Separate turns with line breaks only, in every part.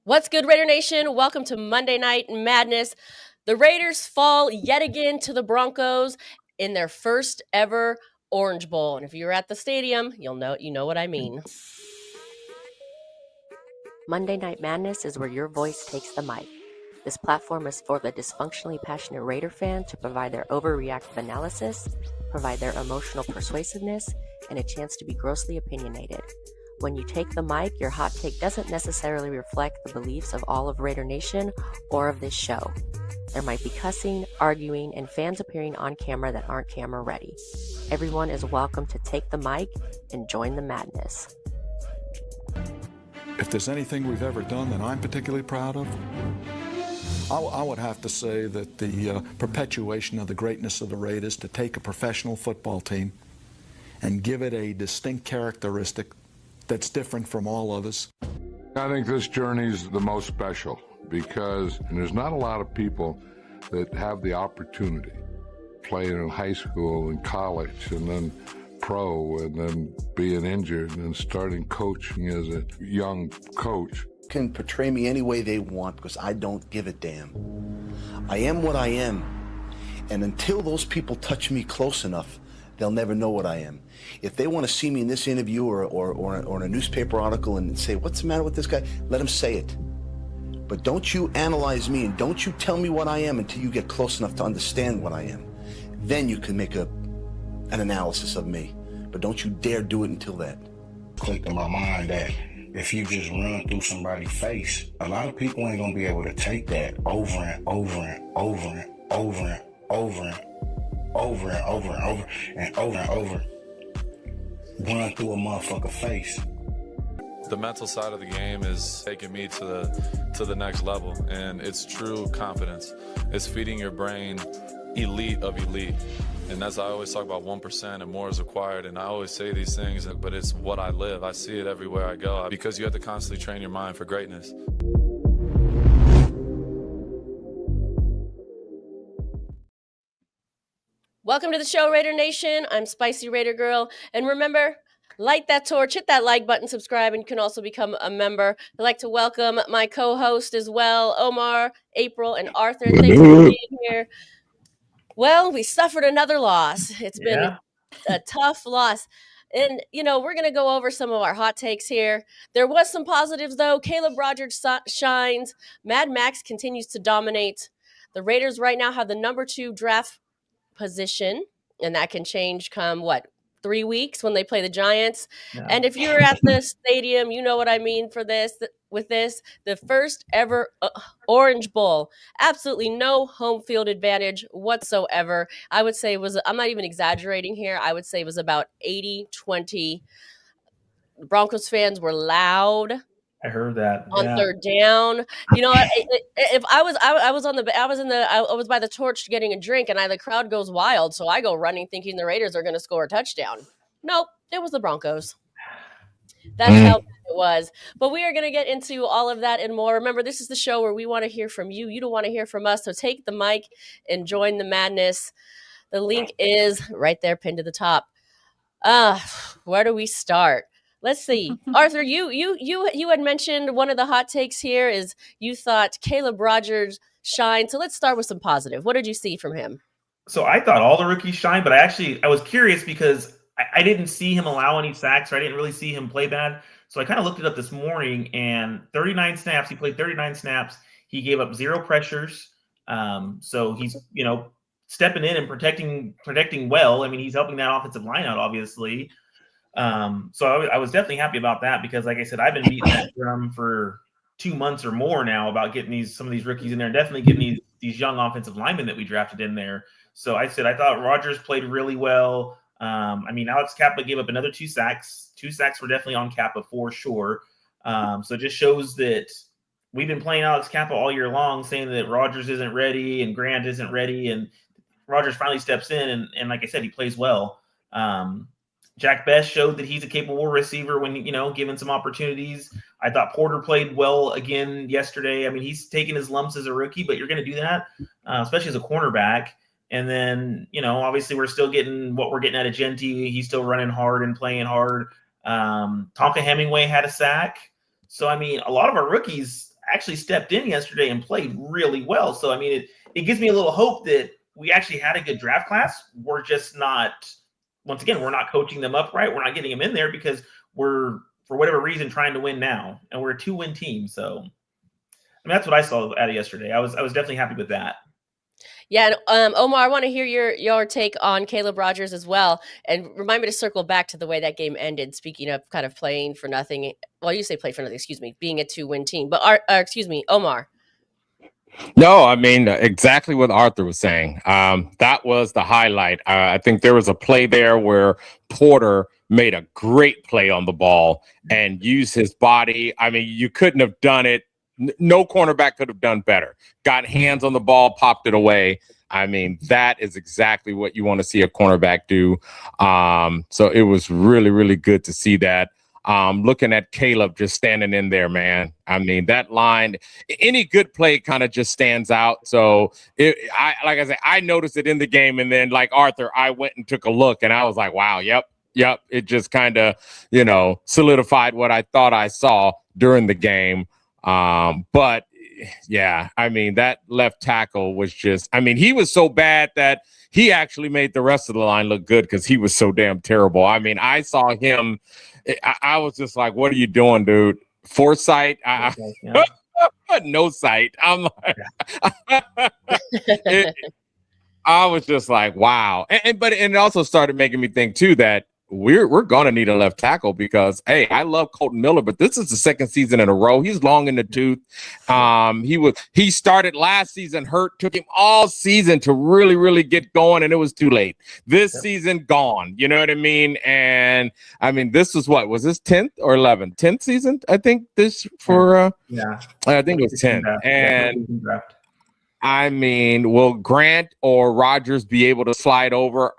What's good, Raider Nation? Welcome to Monday Night Madness. The Raiders fall yet again to the Broncos in their first ever Orange Bowl. And if you're at the stadium, you know what I mean. Monday Night Madness is where your voice takes the mic. This platform is for the dysfunctionally passionate Raider fan to provide their overreactive analysis, provide their emotional persuasiveness, and a chance to be grossly opinionated. When you take the mic, your hot take doesn't necessarily reflect the beliefs of all of Raider Nation or of this show. There might be cussing, arguing, and fans appearing on camera that aren't camera ready. Everyone is welcome to take the mic and join the madness.
If there's anything we've ever done that I'm particularly proud of, I would have to say that the perpetuation of the greatness of the Raiders, to take a professional football team and give it a distinct characteristic that's different from all others.
I think this journey is the most special because there's not a lot of people that have the opportunity playing in high school and college and then pro and then being injured and then starting coaching as a young coach.
Can portray me any way they want because I don't give a damn. I am what I am, and until those people touch me close enough, they'll never know what I am. If they want to see me in this interview or in a newspaper article and say, what's the matter with this guy? Let them say it. But don't you analyze me and don't you tell me what I am until you get close enough to understand what I am. Then you can make an analysis of me. But don't you dare do it until that.
Clicked in my mind that if you just run through somebody's face, a lot of people ain't gonna be able to take that over and over and over and over and over and over and over and over and over and over. Run through a motherfucker face.
The mental side of the game is taking me to the next level, and it's true confidence. It's feeding your brain elite of elite. And as I always talk about, 1% and more is required, and I always say these things, but it's what I live. I see it everywhere I go because you have to constantly train your mind for greatness.
Welcome to the show, Raider Nation. I'm Spicy Raider Girl. And remember, light that torch, hit that like button, subscribe, and you can also become a member. I'd like to welcome my co-host as well, Omar, April, and Arthur. Thanks for being here. Well, we suffered another loss. It's been a tough loss. And, we're going to go over some of our hot takes here. There was some positives, though. Caleb Rogers shines. Mad Max continues to dominate. The Raiders right now have the number 2 draft position, and that can change come 3 weeks when they play the Giants. Yeah. And if you're at the stadium, you know what I mean for this. With this, the first ever Orange Bowl, absolutely no home field advantage whatsoever. I would say I'm not even exaggerating here. I would say it was about 80-20. Broncos fans were loud.
I heard that
on third down. If I was by the torch getting a drink, and the crowd goes wild, so I go running thinking the Raiders are going to score a touchdown. Nope, it was the Broncos. That's how it was. But we are going to get into all of that and more. Remember, this is the show where we want to hear from you. You don't want to hear from us, so take the mic and join the madness. The link is right there, pinned to the top. Where do we start? Let's see. Arthur, you had mentioned one of the hot takes here is you thought Caleb Rogers shined. So let's start with some positive. What did you see from him?
So I thought all the rookies shined, but I was curious because I didn't see him allow any sacks, or I didn't really see him play bad. So I kind of looked it up this morning, and 39 snaps. He played 39 snaps. He gave up 0 pressures. So he's, stepping in and protecting well. I mean, he's helping that offensive line out, obviously. So I was definitely happy about that because, like I said, I've been beating that drum for 2 months or more now about getting some of these rookies in there, and definitely getting these young offensive linemen that we drafted in there. So I thought Rogers played really well. Alex Kappa gave up another 2 sacks. 2 sacks were definitely on Kappa for sure. So it just shows that we've been playing Alex Kappa all year long, saying that Rogers isn't ready and Grant isn't ready, and Rogers finally steps in, and like I said, he plays well. Jack Best showed that he's a capable receiver when, given some opportunities. I thought Porter played well again yesterday. I mean, he's taking his lumps as a rookie, but you're going to do that, especially as a cornerback. And then, obviously we're still getting what we're getting out of Genty. He's still running hard and playing hard. Tonka Hemingway had a sack. So, a lot of our rookies actually stepped in yesterday and played really well. So, I mean, it gives me a little hope that we actually had a good draft class. We're just not, once again, we're not coaching them up right. We're not getting them in there because we're, for whatever reason, trying to win now. And we're a 2-win team. So, I mean, that's what I saw out of yesterday. I was definitely happy with that.
Yeah, and Omar, I want to hear your take on Caleb Rogers as well, and remind me to circle back to the way that game ended. Speaking of kind of playing for nothing, well, you say play for nothing, excuse me, being a 2-win team, but Omar.
No, I mean, exactly what Arthur was saying. That was the highlight. I think there was a play there where Porter made a great play on the ball and used his body. I mean, you couldn't have done it. No cornerback could have done better. Got hands on the ball, popped it away. I mean, that is exactly what you want to see a cornerback do. So it was really, really good to see that. Looking at Caleb just standing in there, man. I mean, that line, any good play kind of just stands out. So like I said, I noticed it in the game. And then like Arthur, I went and took a look and I was like, wow, yep. It just kind of, solidified what I thought I saw during the game. But yeah, I mean, that left tackle was just, I mean, he was so bad that he actually made the rest of the line look good because he was so damn terrible. I mean, I saw him. I was just like, what are you doing, dude? Foresight? No sight. I'm like, I was just like, wow. But it also started making me think too that we're going to need a left tackle because, hey, I love Colton Miller, but this is the second season in a row. He's long in the tooth. He started last season hurt, took him all season to really, really get going, and it was too late. This season gone, you know what I mean? And I mean, this was what was this 10th or 11th? 10th season, I think this for I think it was 10th. And I mean, will Grant or Rogers be able to slide over?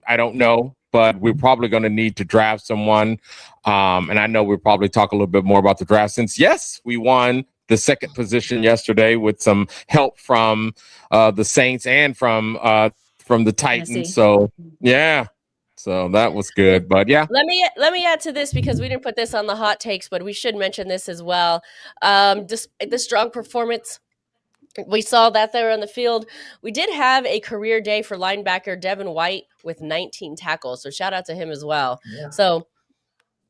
I don't know, but we're probably going to need to draft someone. And I know we'll probably talk a little bit more about the draft since, yes, we won the second position yesterday with some help from the Saints and from the Titans. So, yeah. So that was good. But, yeah.
Let me add to this because we didn't put this on the hot takes, but we should mention this as well. Despite the strong performance, we saw that they were on the field. We did have a career day for linebacker Devin White with 19 tackles. So shout out to him as well. Yeah. So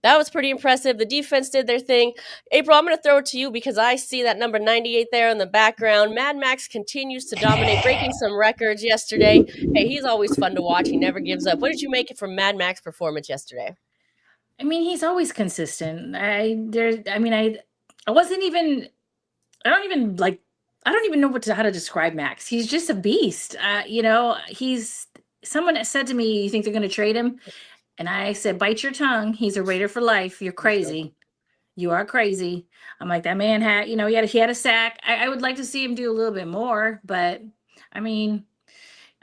that was pretty impressive. The defense did their thing. April, I'm going to throw it to you because I see that number 98 there in the background. Mad Max continues to dominate, breaking some records yesterday. Hey, he's always fun to watch. He never gives up. What did you make it from Mad Max's performance yesterday?
I mean, he's always consistent. I don't even know how to describe Max. He's just a beast. Someone said to me, you think they're going to trade him? And I said, bite your tongue. He's a Raider for life. You're crazy. You are crazy. I'm like, that man had, he had a sack. I would like to see him do a little bit more, but I mean,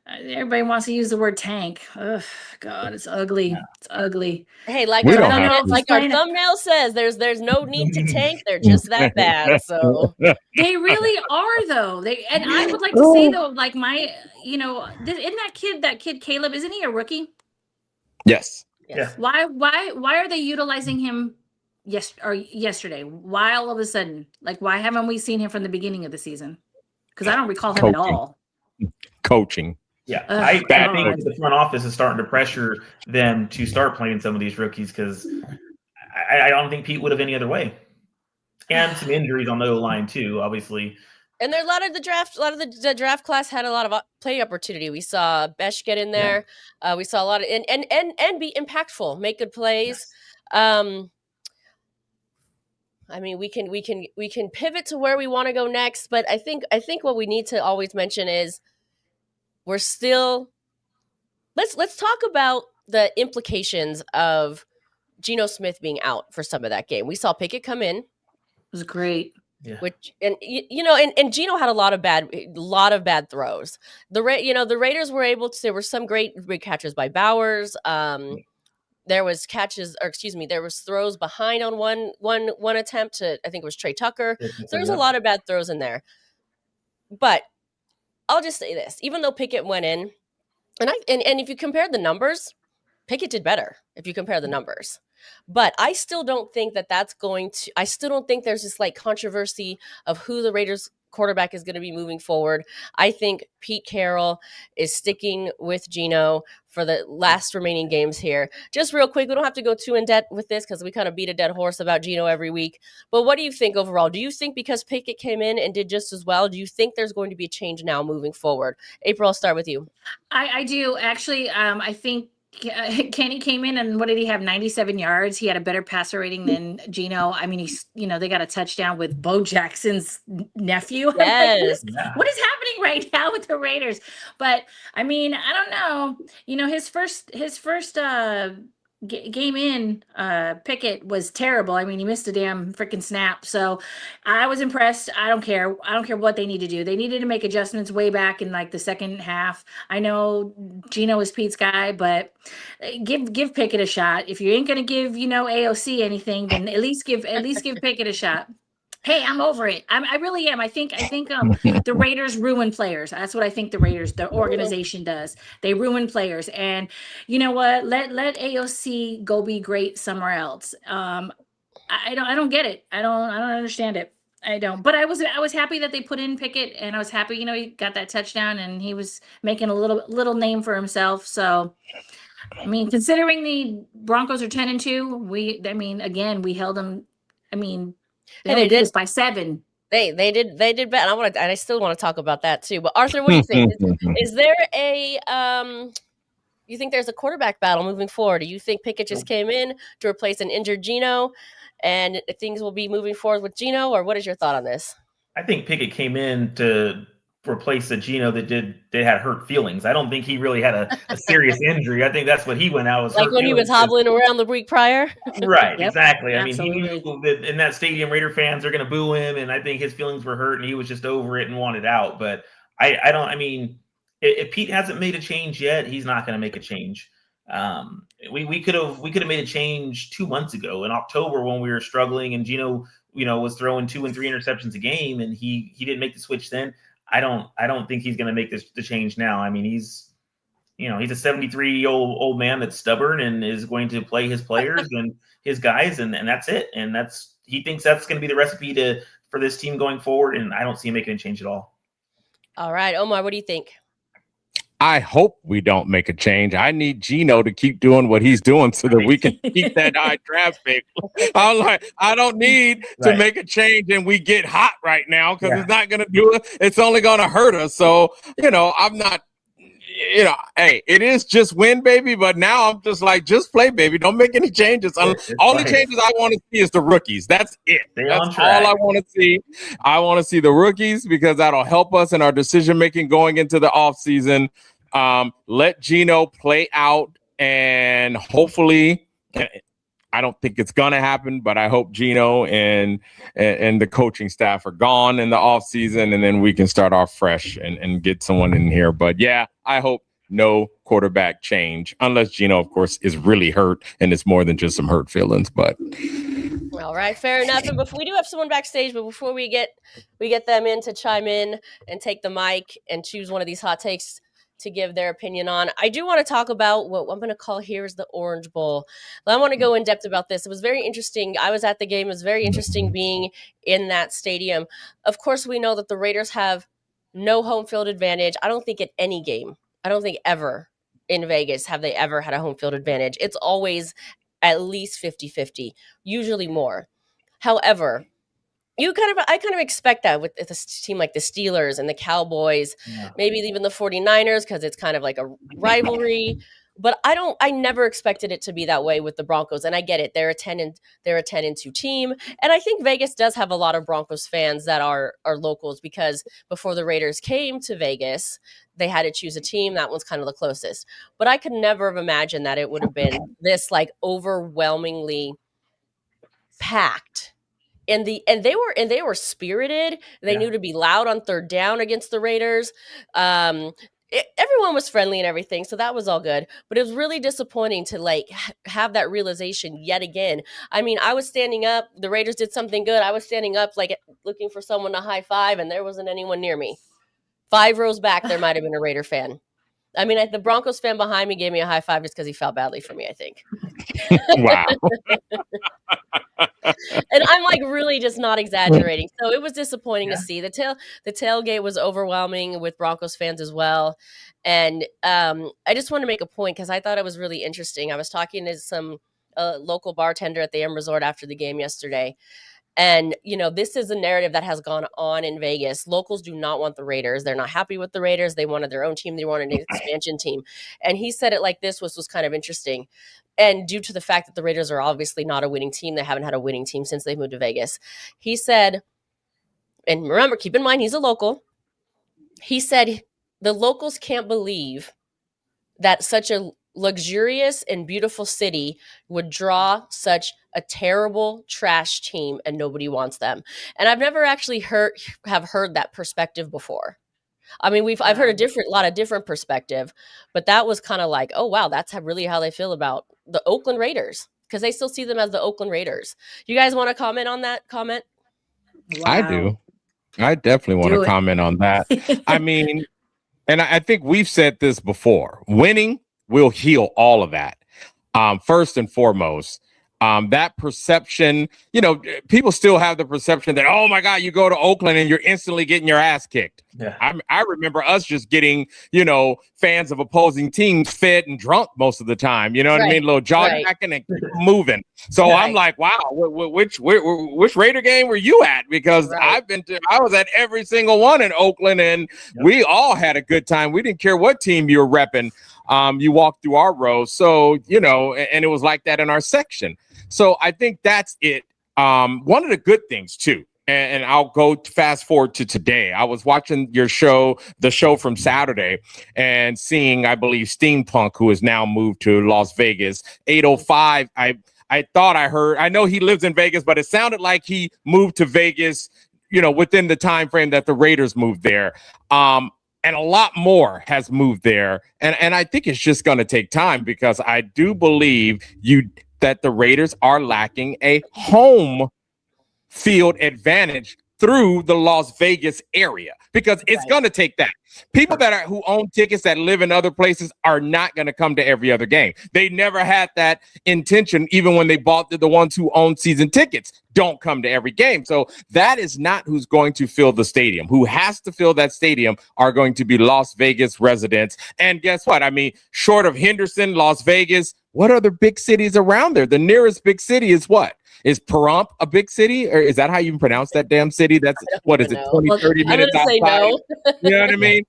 everybody wants to use the word tank. Ugh, God, it's ugly. Yeah. It's ugly.
Hey, like our thumbnail says, there's no need to tank. They're just that bad. So
they really are, though. And I would like to say though, like isn't that kid Caleb? Isn't he a rookie?
Yes.
Yeah.
Why are they utilizing him yesterday? Why all of a sudden? Like, why haven't we seen him from the beginning of the season? Because I don't recall him at all.
Coaching.
Yeah, I think the front office is starting to pressure them to start playing some of these rookies because I don't think Pete would have any other way. And some injuries on the O-line too, obviously.
And there's a lot of the draft class had a lot of play opportunity. We saw Besh get in there. Yeah. We saw a lot of and be impactful, make good plays. Yes. I mean, we can pivot to where we want to go next, but I think what we need to always mention is we're still let's talk about the implications of Geno Smith being out for some of that game. We saw Pickett come in. It
was great.
Yeah. And Geno had a lot of bad throws. The Raiders were able to. There were some great catches by Bowers. There was throws behind on one attempt to, I think it was Trey Tucker. So there was a lot of bad throws in there. But I'll just say this: even though Pickett went in, and if you compare the numbers, Pickett did better. If you compare the numbers, But I still don't think I still don't think there's this like controversy of who the Raiders quarterback is going to be moving forward. I think Pete Carroll is sticking with Geno for the last remaining games here. Just real quick, we don't have to go too in depth with this because we kind of beat a dead horse about Geno every week. But what do you think overall? Do you think because Pickett came in and did just as well, do you think there's going to be a change now moving forward? April, I'll start with you.
I do actually. I think Kenny came in and what did he have? 97 yards. He had a better passer rating than Geno. I mean, they got a touchdown with Bo Jackson's nephew.
Yes.
What is happening right now with the Raiders? But I mean, I don't know. His first game in Pickett was terrible. I mean, he missed a damn freaking snap. So I was impressed. I don't care what they need to do. They needed to make adjustments way back in like the second half. I know Geno is Pete's guy, but give Pickett a shot. If you ain't gonna give AOC anything, then at least give Pickett a shot. Hey, I'm over it. I really am. I think the Raiders ruin players. That's what I think the organization does. They ruin players. And you know what? Let AOC go be great somewhere else. I don't get it. I don't understand it. I don't. But I was happy that they put in Pickett, and I was happy, he got that touchdown and he was making a little name for himself. So I mean, considering the Broncos are 10-2, we held them. I mean, they did this by 7.
They did bet. And I still want to talk about that too. But Arthur, what do you think? Is there you think there's a quarterback battle moving forward? Do you think Pickett just came in to replace an injured Geno, and things will be moving forward with Geno? Or what is your thought on this?
I think Pickett came in to replace the Geno that had hurt feelings. I don't think he really had a serious injury. I think that's what he went out was
like when he was hobbling around the week prior.
Right, yep, exactly.
Absolutely.
I mean, he knew that in that stadium, Raider fans are going to boo him, and I think his feelings were hurt, and he was just over it and wanted out. But I don't. I mean, if Pete hasn't made a change yet, he's not going to make a change. We could have made a change 2 months ago in October when we were struggling, and Geno, was throwing 2 and 3 interceptions a game, and he didn't make the switch then. I don't think he's going to make the change now. I mean, he's a 73-year-old man that's stubborn and is going to play his players and his guys, and that's it. And he thinks that's going to be the recipe for this team going forward. And I don't see him making a change at all.
All right, Omar, what do you think?
I hope we don't make a change. I need Geno to keep doing what he's doing so that we can keep that high draft pick. I'm like, I don't need to make a change and we get hot right now because it's not going to do it. It's only going to hurt us. So, I'm not, hey, it is just win, baby. But now I'm just like, just play, baby. Don't make any changes. Only changes I want to see is the rookies. That's it. That's all I want to see. I want to see the rookies because that'll help us in our decision-making going into the offseason. Let Geno play out, and hopefully, I don't think it's going to happen, but I hope Geno and the coaching staff are gone in the offseason, and then we can start off fresh and get someone in here. But yeah, I hope no quarterback change, unless Geno, of course, is really hurt and it's more than just some hurt feelings. But
all right, fair enough. And we do have someone backstage, but before we get them in to chime in and take the mic and choose one of these hot takes to give their opinion on, I do want to talk about what I'm going to call here is the Orange Bowl. I want to go in depth about this. It was very interesting. I was at the game. It was very interesting being in that stadium. Of course, we know that the Raiders have no home field advantage. I don't think at any game. I don't think ever in Vegas have they ever had a home field advantage. It's always at least 50-50, usually more. However, I kind of expect that with a team like the Steelers and the Cowboys, maybe even the 49ers, because it's kind of like a rivalry. But I never expected it to be that way with the Broncos. And I get it. They're a 10-2 team. And I think Vegas does have a lot of Broncos fans that are locals, because before the Raiders came to Vegas, they had to choose a team. That one's kind of the closest. But I could never have imagined that it would have been this like overwhelmingly packed. And they were spirited. They knew to be loud on third down against the Raiders. Everyone was friendly and everything, so that was all good. But it was really disappointing to have that realization yet again. I mean, I was standing up. The Raiders did something good. I was standing up, looking for someone to high five, and there wasn't anyone near me. 5 rows back, there might have been a Raider fan. I mean, the Broncos fan behind me gave me a high five just because he felt badly for me, I think.
Wow.
And I'm like really just not exaggerating. So it was disappointing to see. The tailgate was overwhelming with Broncos fans as well. And I just want to make a point because I thought it was really interesting. I was talking to some local bartender at the M Resort after the game yesterday. And, this is a narrative that has gone on in Vegas. Locals do not want the Raiders. They're not happy with the Raiders. They wanted their own team. They wanted an expansion team. And he said it like this, which was kind of interesting. And due to the fact that the Raiders are obviously not a winning team, they haven't had a winning team since they moved to Vegas. He said, and remember, keep in mind, he's a local. He said the locals can't believe that such a luxurious and beautiful city would draw such a terrible trash team and nobody wants them. And I've never actually heard that perspective before. I mean, I've heard a lot of different perspective, but that was kind of like, oh wow, that's really how they feel about the Oakland Raiders because they still see them as the Oakland Raiders. You guys want to comment on that comment?
Wow.
I do. I definitely want to comment on that. I mean, and I think we've said this before. Winning will heal all of that. First and foremost, that perception, people still have the perception that, oh my God, you go to Oakland and you're instantly getting your ass kicked.
Yeah.
I remember us just getting, fans of opposing teams fed and drunk most of the time. You know what I mean? A little jaw-jacking and keep moving. So I'm like, wow, which Raider game were you at? Because I was at every single one in Oakland and we all had a good time. We didn't care what team you were repping. You walked through our rows. So, and it was like that in our section. So I think that's it. One of the good things too, and I'll go fast forward to today. I was watching the show from Saturday and seeing, I believe, Steampunk, who has now moved to Las Vegas, 805. I thought I heard, I know he lives in Vegas, but it sounded like he moved to Vegas, within the time frame that the Raiders moved there. And a lot more has moved there. And I think it's just going to take time because I do believe that the Raiders are lacking a home field advantage through the Las Vegas area because it's going to take that. People who own tickets that live in other places are not going to come to every other game. They never had that intention, even when they bought the ones who own season tickets don't come to every game. So that is not who's going to fill the stadium. Who has to fill that stadium are going to be Las Vegas residents. And guess what? I mean, short of Henderson, Las Vegas, what other big cities around there? The nearest big city is what? Is Pahrump a big city? Or is that how you pronounce that damn city? That's what is it, 20, 30 minutes outside?
No.
You know what I mean?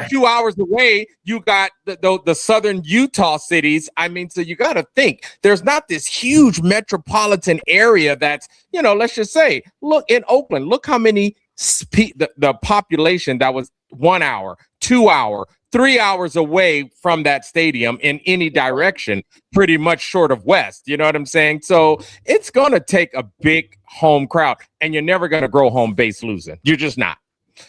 2 hours away, you got the southern Utah cities. I mean, so you got to think there's not this huge metropolitan area that's, let's just say, look in Oakland, look how many the population that was 1 hour, 2 hour, 3 hours away from that stadium in any direction, pretty much short of west. You know what I'm saying? So it's going to take a big home crowd and you're never going to grow home base losing. You're just not.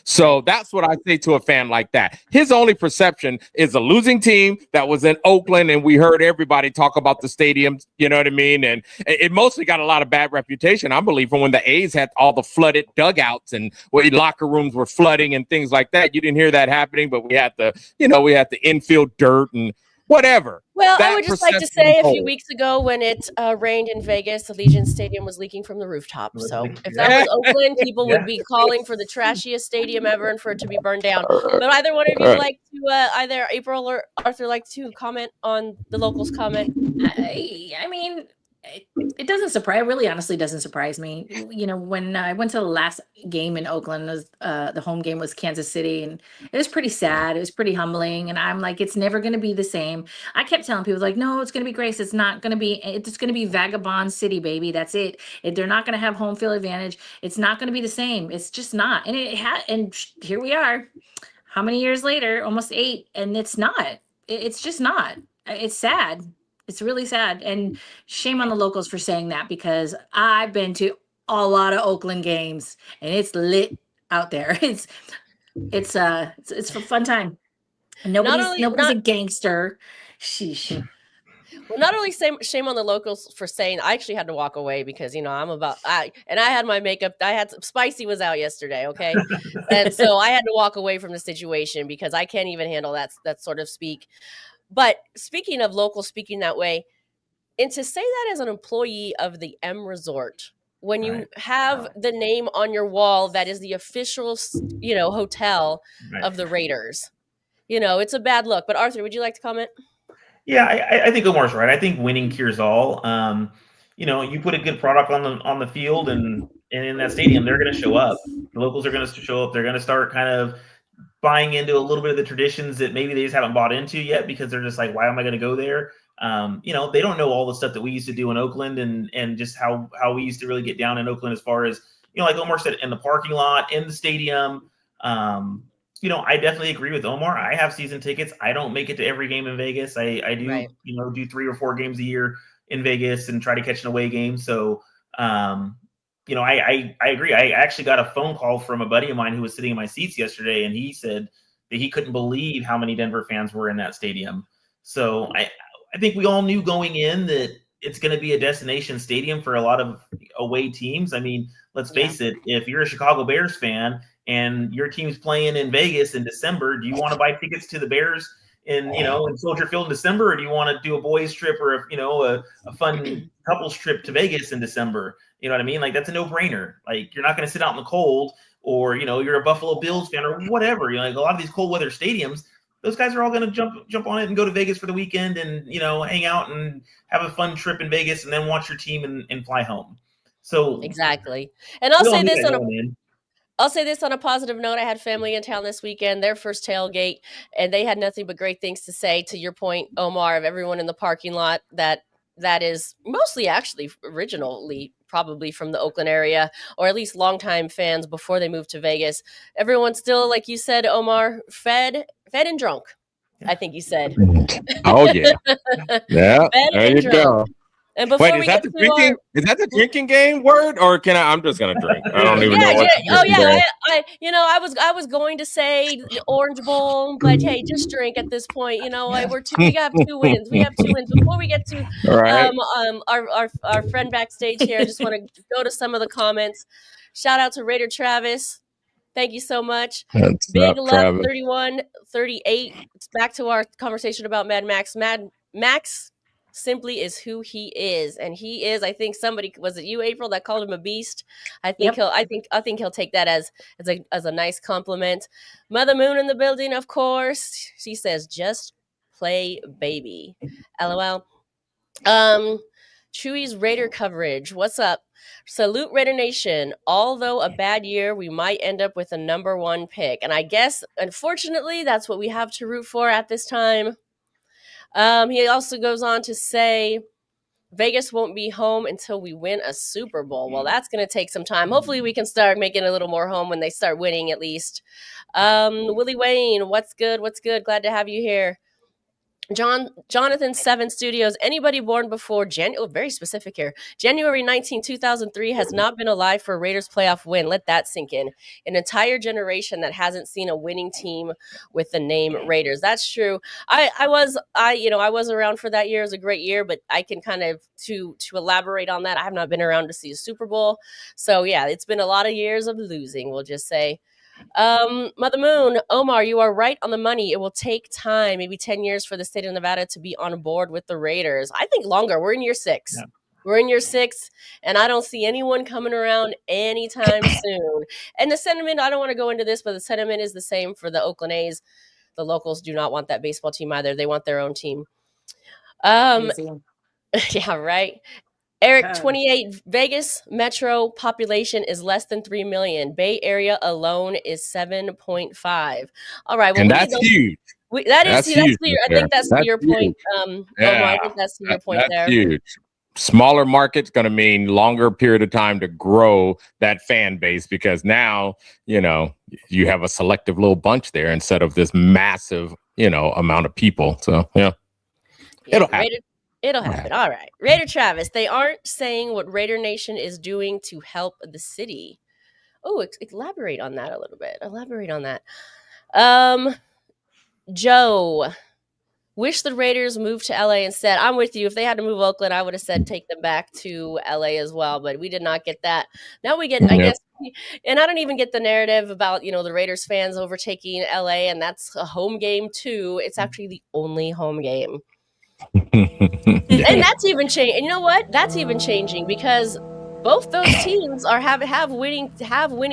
So that's what I say to a fan like that. His only perception is a losing team that was in Oakland, and we heard everybody talk about the stadium, you know what I mean? And it mostly got a lot of bad reputation, I believe, from when the A's had all the flooded dugouts and where locker rooms were flooding and things like that. You didn't hear that happening, but we had the infield dirt and whatever.
Well, I would just like to say a few weeks ago when it rained in Vegas, Allegiant Stadium was leaking from the rooftop. So if that was Oakland, people would be calling for the trashiest stadium ever and for it to be burned down. But either one of you like to, either April or Arthur, like to comment on the locals' comment?
I mean, it doesn't surprise. It really, honestly, doesn't surprise me. When I went to the last game in Oakland, the home game was Kansas City, and it was pretty sad. It was pretty humbling, and I'm like, it's never going to be the same. I kept telling people like, no, it's going to be Grace. It's not going to be. It's going to be Vagabond City, baby. That's it. They're not going to have home field advantage. It's not going to be the same. It's just not. And and here we are. How many years later? Almost 8, and it's not. It's just not. It's sad. It's really sad, and shame on the locals for saying that because I've been to a lot of Oakland games and it's lit out there. It's a fun time. Nobody's a gangster. Sheesh.
Well, not only shame on the locals for saying, I actually had to walk away because, I had my makeup. Spicy was out yesterday. Okay. And so I had to walk away from the situation because I can't even handle that sort of speak. But speaking of locals speaking that way, and to say that as an employee of the M Resort, when you have the name on your wall that is the official, hotel of the Raiders, it's a bad look. But Arthur, would you like to comment?
Yeah, I think Omar's right. I think winning cures all. You put a good product on the field and in that stadium, they're going to show up. The locals are going to show up. They're going to start kind of buying into a little bit of the traditions that maybe they just haven't bought into yet because they're just like, why am I going to go there? They don't know all the stuff that we used to do in Oakland and just how we used to really get down in Oakland as far as, like Omar said, in the parking lot, in the stadium. I definitely agree with Omar. I have season tickets. I don't make it to every game in Vegas. I do,
Right.
Do 3 or 4 games a year in Vegas and try to catch an away game. So, I agree. I actually got a phone call from a buddy of mine who was sitting in my seats yesterday, and he said that he couldn't believe how many Denver fans were in that stadium. So I think we all knew going in that it's going to be a destination stadium for a lot of away teams. I mean, let's face it, if you're a Chicago Bears fan and your team's playing in Vegas in December, do you want to buy tickets to the Bears in Soldier Field in December, or do you want to do a boys trip or a fun couples trip to Vegas in December? You know what I mean? Like, that's a no-brainer. Like, you're not going to sit out in the cold, or you're a Buffalo Bills fan or whatever. Like a lot of these cold weather stadiums, those guys are all going to jump on it and go to Vegas for the weekend and hang out and have a fun trip in Vegas and then watch your team and fly home. So
exactly. And I'll say this on a positive note. I had family in town this weekend, their first tailgate, and they had nothing but great things to say. To your point, Omar, of everyone in the parking lot that is mostly actually originally probably from the Oakland area, or at least longtime fans before they moved to Vegas. Everyone's still, like you said, Omar, fed and drunk. I think you said.
Oh yeah, yeah.
Fed
There
and
you
drunk.
go.
And before
Wait, is that the drinking game word, or can I'm just gonna drink? I don't even know.
I was going to say the Orange Bowl, but hey, just drink at this point. We have 2 wins. We have 2 wins. Before we get to
Right.
our friend backstage here, I just want to go to some of the comments. Shout out to Raider Travis. Thank you so much.
That's
Big
up,
Love
Travis.
3138. It's back to our conversation about Mad Max. Mad Max simply is who he is, and he is. I think somebody, was it you, April, that called him a beast? I think he'll take that as a nice compliment. Mother Moon in the building, of course. She says, "Just play, baby." LOL. Chewy's Raider coverage. What's up? Salute Raider Nation. Although a bad year, we might end up with a number 1 pick, and I guess unfortunately that's what we have to root for at this time. He also goes on to say, Vegas won't be home until we win a Super Bowl. Well, that's going to take some time. Hopefully we can start making a little more home when they start winning, at least. Willie Wayne, what's good? What's good? Glad to have you here. Jonathan 7 Studios. Anybody born before very specific here. January 19, 2003 has not been alive for a Raiders playoff win. Let that sink in. An entire generation that hasn't seen a winning team with the name Raiders. That's true. I was around for that year. It was a great year, but I can kind of to elaborate on that. I have not been around to see a Super Bowl. So yeah, it's been a lot of years of losing, we'll just say. Mother Moon, Omar, you are right on the money. It will take time, maybe 10 years for the state of Nevada to be on board with the Raiders. I think longer. We're in year 6. Yeah. We're in year 6, and I don't see anyone coming around anytime soon. And the sentiment, I don't want to go into this, but the sentiment is the same for the Oakland A's. The locals do not want that baseball team either. They want their own team. Yeah, right. Eric, 28, Vegas metro population is less than 3 million. Bay Area alone is 7.5. All right. Well,
and that's huge.
That's huge. I think that's to your point. Omar, I think that's to your point there.
That's huge. Smaller market's going to mean longer period of time to grow that fan base, because now, you have a selective little bunch there instead of this massive, amount of people. So, it'll happen.
It'll happen. All right. Raider Travis, they aren't saying what Raider Nation is doing to help the city. Oh, elaborate on that a little bit. Joe, Wish the Raiders moved to LA instead. I'm with you. If they had to move Oakland, I would have said take them back to LA as well, but we did not get that. Now we get, I
Yep.
guess, and I don't even get the narrative about, the Raiders fans overtaking LA, and that's a home game too. It's actually the only home game. And that's even changing. And you know what? That's even changing because both those teams have winning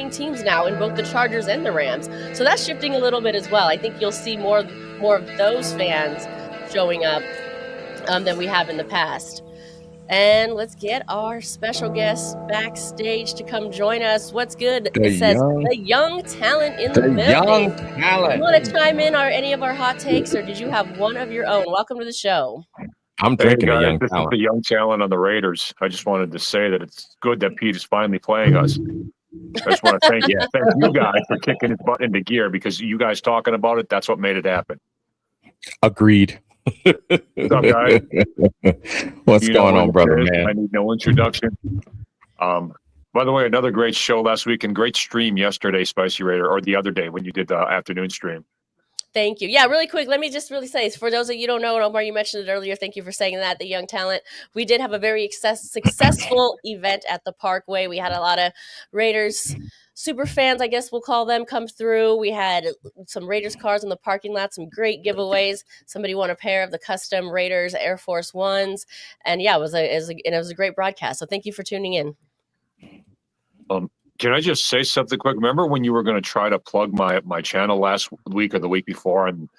teams now in both the Chargers and the Rams. So that's shifting a little bit as well. I think you'll see more of those fans showing up than we have in the past. And let's get our special guest backstage to come join us. What's good? It says the young talent in the building.
Young talent.
You want to chime in on any of our hot takes, or did you have one of your own? Welcome to the show.
I'm drinking a young
this
talent.
is the young talent on the Raiders. I just wanted to say that it's good that Pete is finally playing us. I just want to thank you guys for kicking his butt into gear, because you guys talking about it, that's what made it happen.
Agreed.
What's up, guys?
What's going on, brother, man?
I need no introduction. By the way, another great show last week and great stream yesterday, Spicy Raider, or the other day when you did the afternoon stream.
Thank you. Yeah, really quick, let me just really say, for those of you who don't know, and Omar, you mentioned it earlier, thank you for saying that, the young talent. We did have a very successful event at the Parkway. We had a lot of Raiders super fans, I guess we'll call them, come through. We had some Raiders cars in the parking lot, some great giveaways. Somebody won a pair of the custom Raiders Air Force Ones. And yeah, it was a great broadcast. So thank you for tuning in.
Can I just say something quick? Remember when you were going to try to plug my channel last week or the week before, and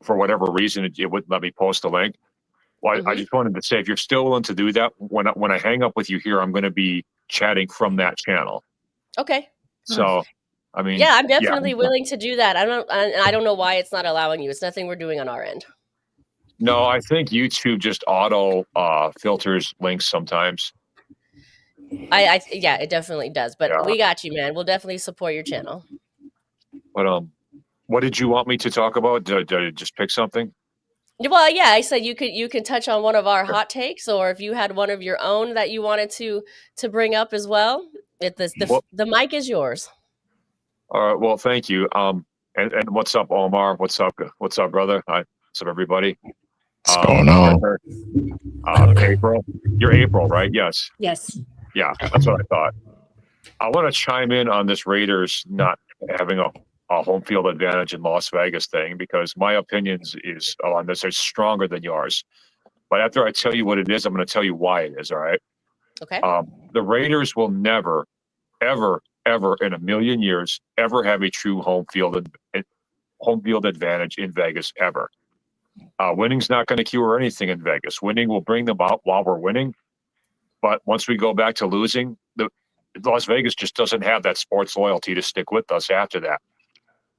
for whatever reason it wouldn't let me post the link? Well, I just wanted to say, if you're still willing to do that, when I hang up with you here, I'm going to be chatting from that channel.
Okay.
So, I mean,
yeah, I'm definitely willing to do that. I don't know why it's not allowing you. It's nothing we're doing on our end.
No, I think YouTube just auto filters links sometimes.
Yeah, it definitely does. But
Yeah.
We got you, man. We'll definitely support your channel.
But what did you want me to talk about? Did I just pick something?
Well, yeah, I said you can touch on one of our hot takes, or if you had one of your own that you wanted to bring up as well. The mic is yours.
All right. Well, thank you. And what's up, Omar? What's up, brother? Hi. What's up, everybody?
What's going on?
April. You're April, right? Yes.
Yes.
Yeah, that's what I thought. I want to chime in on this Raiders not having a home field advantage in Las Vegas thing, because my opinions on this are stronger than yours. But after I tell you what it is, I'm going to tell you why it is. All right.
Okay.
The Raiders will never, ever, ever in a million years ever have a true home field advantage in Vegas ever. Winning's not going to cure anything in Vegas. Winning will bring them out while we're winning. But once we go back to losing, Las Vegas just doesn't have that sports loyalty to stick with us after that.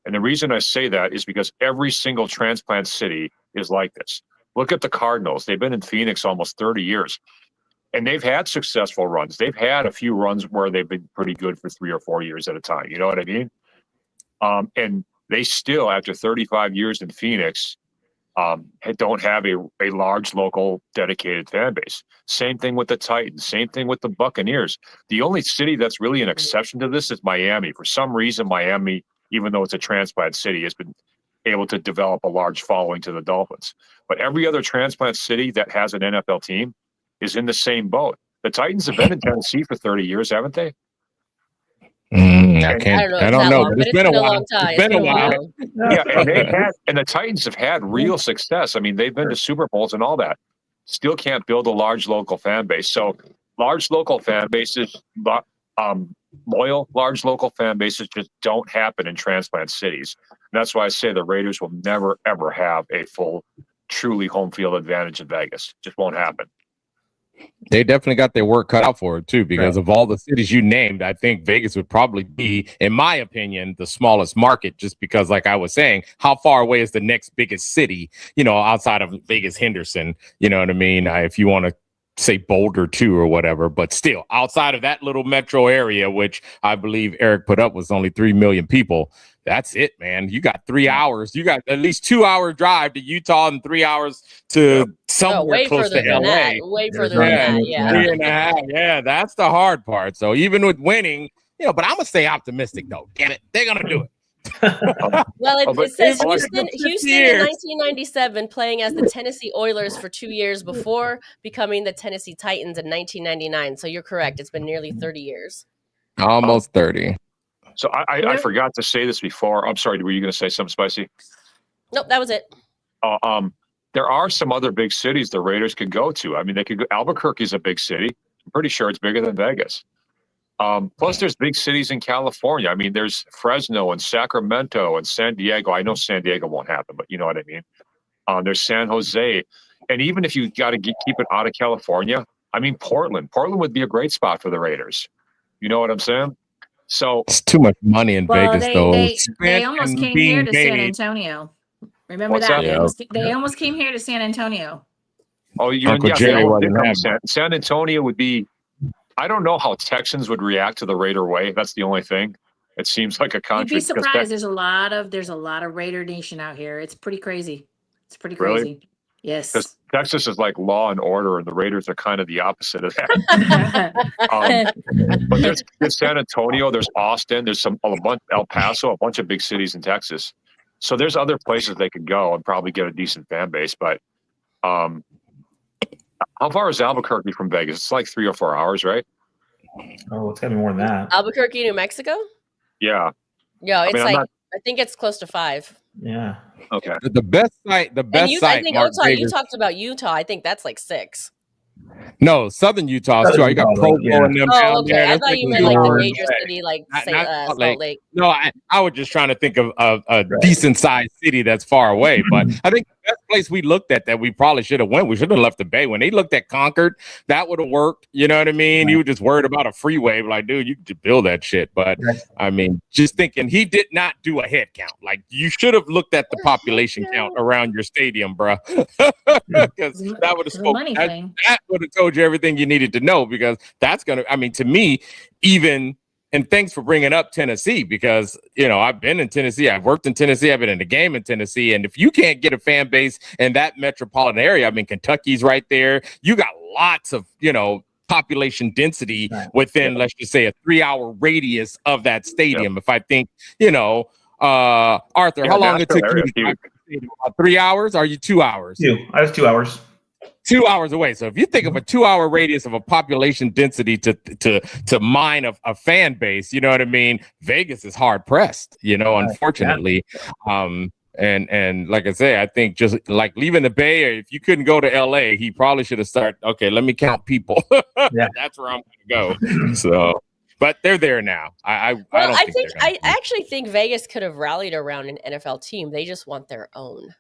And the reason I say that is because every single transplant city is like this. Look at the Cardinals. They've been in Phoenix almost 30 years. And they've had successful runs. They've had a few runs where they've been pretty good for 3 or 4 years at a time. You know what I mean? And they still, after 35 years in Phoenix, don't have a large local dedicated fan base. Same thing with the Titans. Same thing with the Buccaneers. The only city that's really an exception to this is Miami. For some reason, Miami, even though it's a transplant city, has been able to develop a large following to the Dolphins. But every other transplant city that has an NFL team is in the same boat. The Titans have been in Tennessee for 30 years, haven't they?
I don't know. But it's been a while.
It's been a while.
Yeah, and the Titans have had real success. I mean, they've been to Super Bowls and all that. Still can't build a large local fan base. So large local fan bases, loyal large local fan bases just don't happen in transplant cities. And that's why I say the Raiders will never, ever have a full, truly home field advantage in Vegas. Just won't happen.
They definitely got their work cut out for it too, because of all the cities you named. I think Vegas would probably be, in my opinion, the smallest market, just because, like I was saying, how far away is the next biggest city, outside of Vegas, Henderson, you know what I mean? If you want to say Boulder too or whatever, but still outside of that little metro area, which I believe Eric put up was only 3 million people. That's it, man. You got 3 hours. You got at least 2 hour drive to Utah and 3 hours to somewhere close to LA.
Way further than that. Yeah.
3.5. Yeah, that's the hard part. So even with winning, but I'm gonna stay optimistic though. Damn it, they're gonna do it.
Well, it says Houston in
years.
1997, playing as the Tennessee Oilers for 2 years before becoming the Tennessee Titans in 1999. So you're correct. It's been nearly 30 years.
Almost 30.
So I forgot to say this before. I'm sorry. Were you going to say something spicy?
Nope, that was it.
There are some other big cities the Raiders could go to. I mean, they could go. Albuquerque's a big city. I'm pretty sure it's bigger than Vegas. Plus, there's big cities in California. I mean, there's Fresno and Sacramento and San Diego. I know San Diego won't happen, but you know what I mean. There's San Jose. And even if you got to keep it out of California, I mean, Portland would be a great spot for the Raiders. You know what I'm saying? So
it's too much money in Vegas, though.
They almost came here to San Antonio. Remember that?
Yeah.
They almost came here to San Antonio.
Oh,
Uncle Jerry wasn't having
San Antonio would be. I don't know how Texans would react to the Raider way. That's the only thing. It seems like a country.
You'd be surprised. There's a lot of Raider Nation out here. It's pretty crazy. It's pretty crazy.
Really?
Yes.
Because Texas is like law and order, and the Raiders are kind of the opposite of that. But there's San Antonio, there's Austin, there's a bunch, El Paso, a bunch of big cities in Texas. So there's other places they could go and probably get a decent fan base. But how far is Albuquerque from Vegas? It's like 3 or 4 hours, right?
Oh, it's got to be more than that.
Albuquerque, New Mexico?
Yeah.
Yeah, it's I think it's close to 5.
Yeah.
Okay.
The best site.
I think you talked about Utah. I think that's like 6.
No, Southern Utah too. You got Provo and them down
okay.
there.
I thought you meant like the major city, like Salt Lake.
No, I was just trying to think of a decent sized city that's far away. But I think the best place we looked at that we probably should have went. We should have left the Bay. When they looked at Concord, that would have worked. You know what I mean? You were just worried about a freeway. Like, dude, you could build that shit. But I mean, just thinking, he did not do a head count. Like, you should have looked at the population count around your stadium, bro. Because that would have spoken. That would have told you everything you needed to know, because that's going to, I mean, to me, even, and thanks for bringing up Tennessee, because, you know, I've been in Tennessee. I've worked in Tennessee. I've been in the game in Tennessee. And if you can't get a fan base in that metropolitan area, I mean, Kentucky's right there. You got lots of, you know, population density within, let's just say, a 3-hour radius of that stadium. If I think, you know, Arthur, how long it took you to get to the stadium? About 3 hours? Or are you 2 hours?
I was 2 hours.
2 hours away. So if you think of a 2-hour radius of a population density to mine a fan base, you know what I mean? Vegas is hard pressed, you know, unfortunately. And like I say, I think just like leaving the Bay, or if you couldn't go to LA, he probably should have started, okay, let me count people. That's where I'm going to go. So, but they're there now. I
actually think Vegas could have rallied around an NFL team. They just want their own.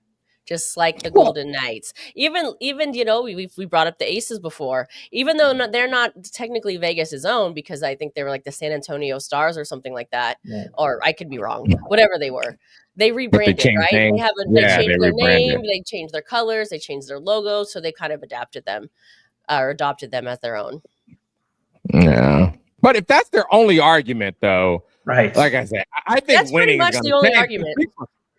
Just like the Golden Knights, even you know, we brought up the Aces before, even though they're not technically Vegas's own, because I think they were like the San Antonio Stars or something like that, or I could be wrong. Whatever they were, they rebranded, right?
Names.
They changed their name, they changed their colors, they changed their logo, so they kind of adopted them as their own.
Yeah, but if that's their only argument, though,
right?
Like I said, I think
that's pretty much the only argument.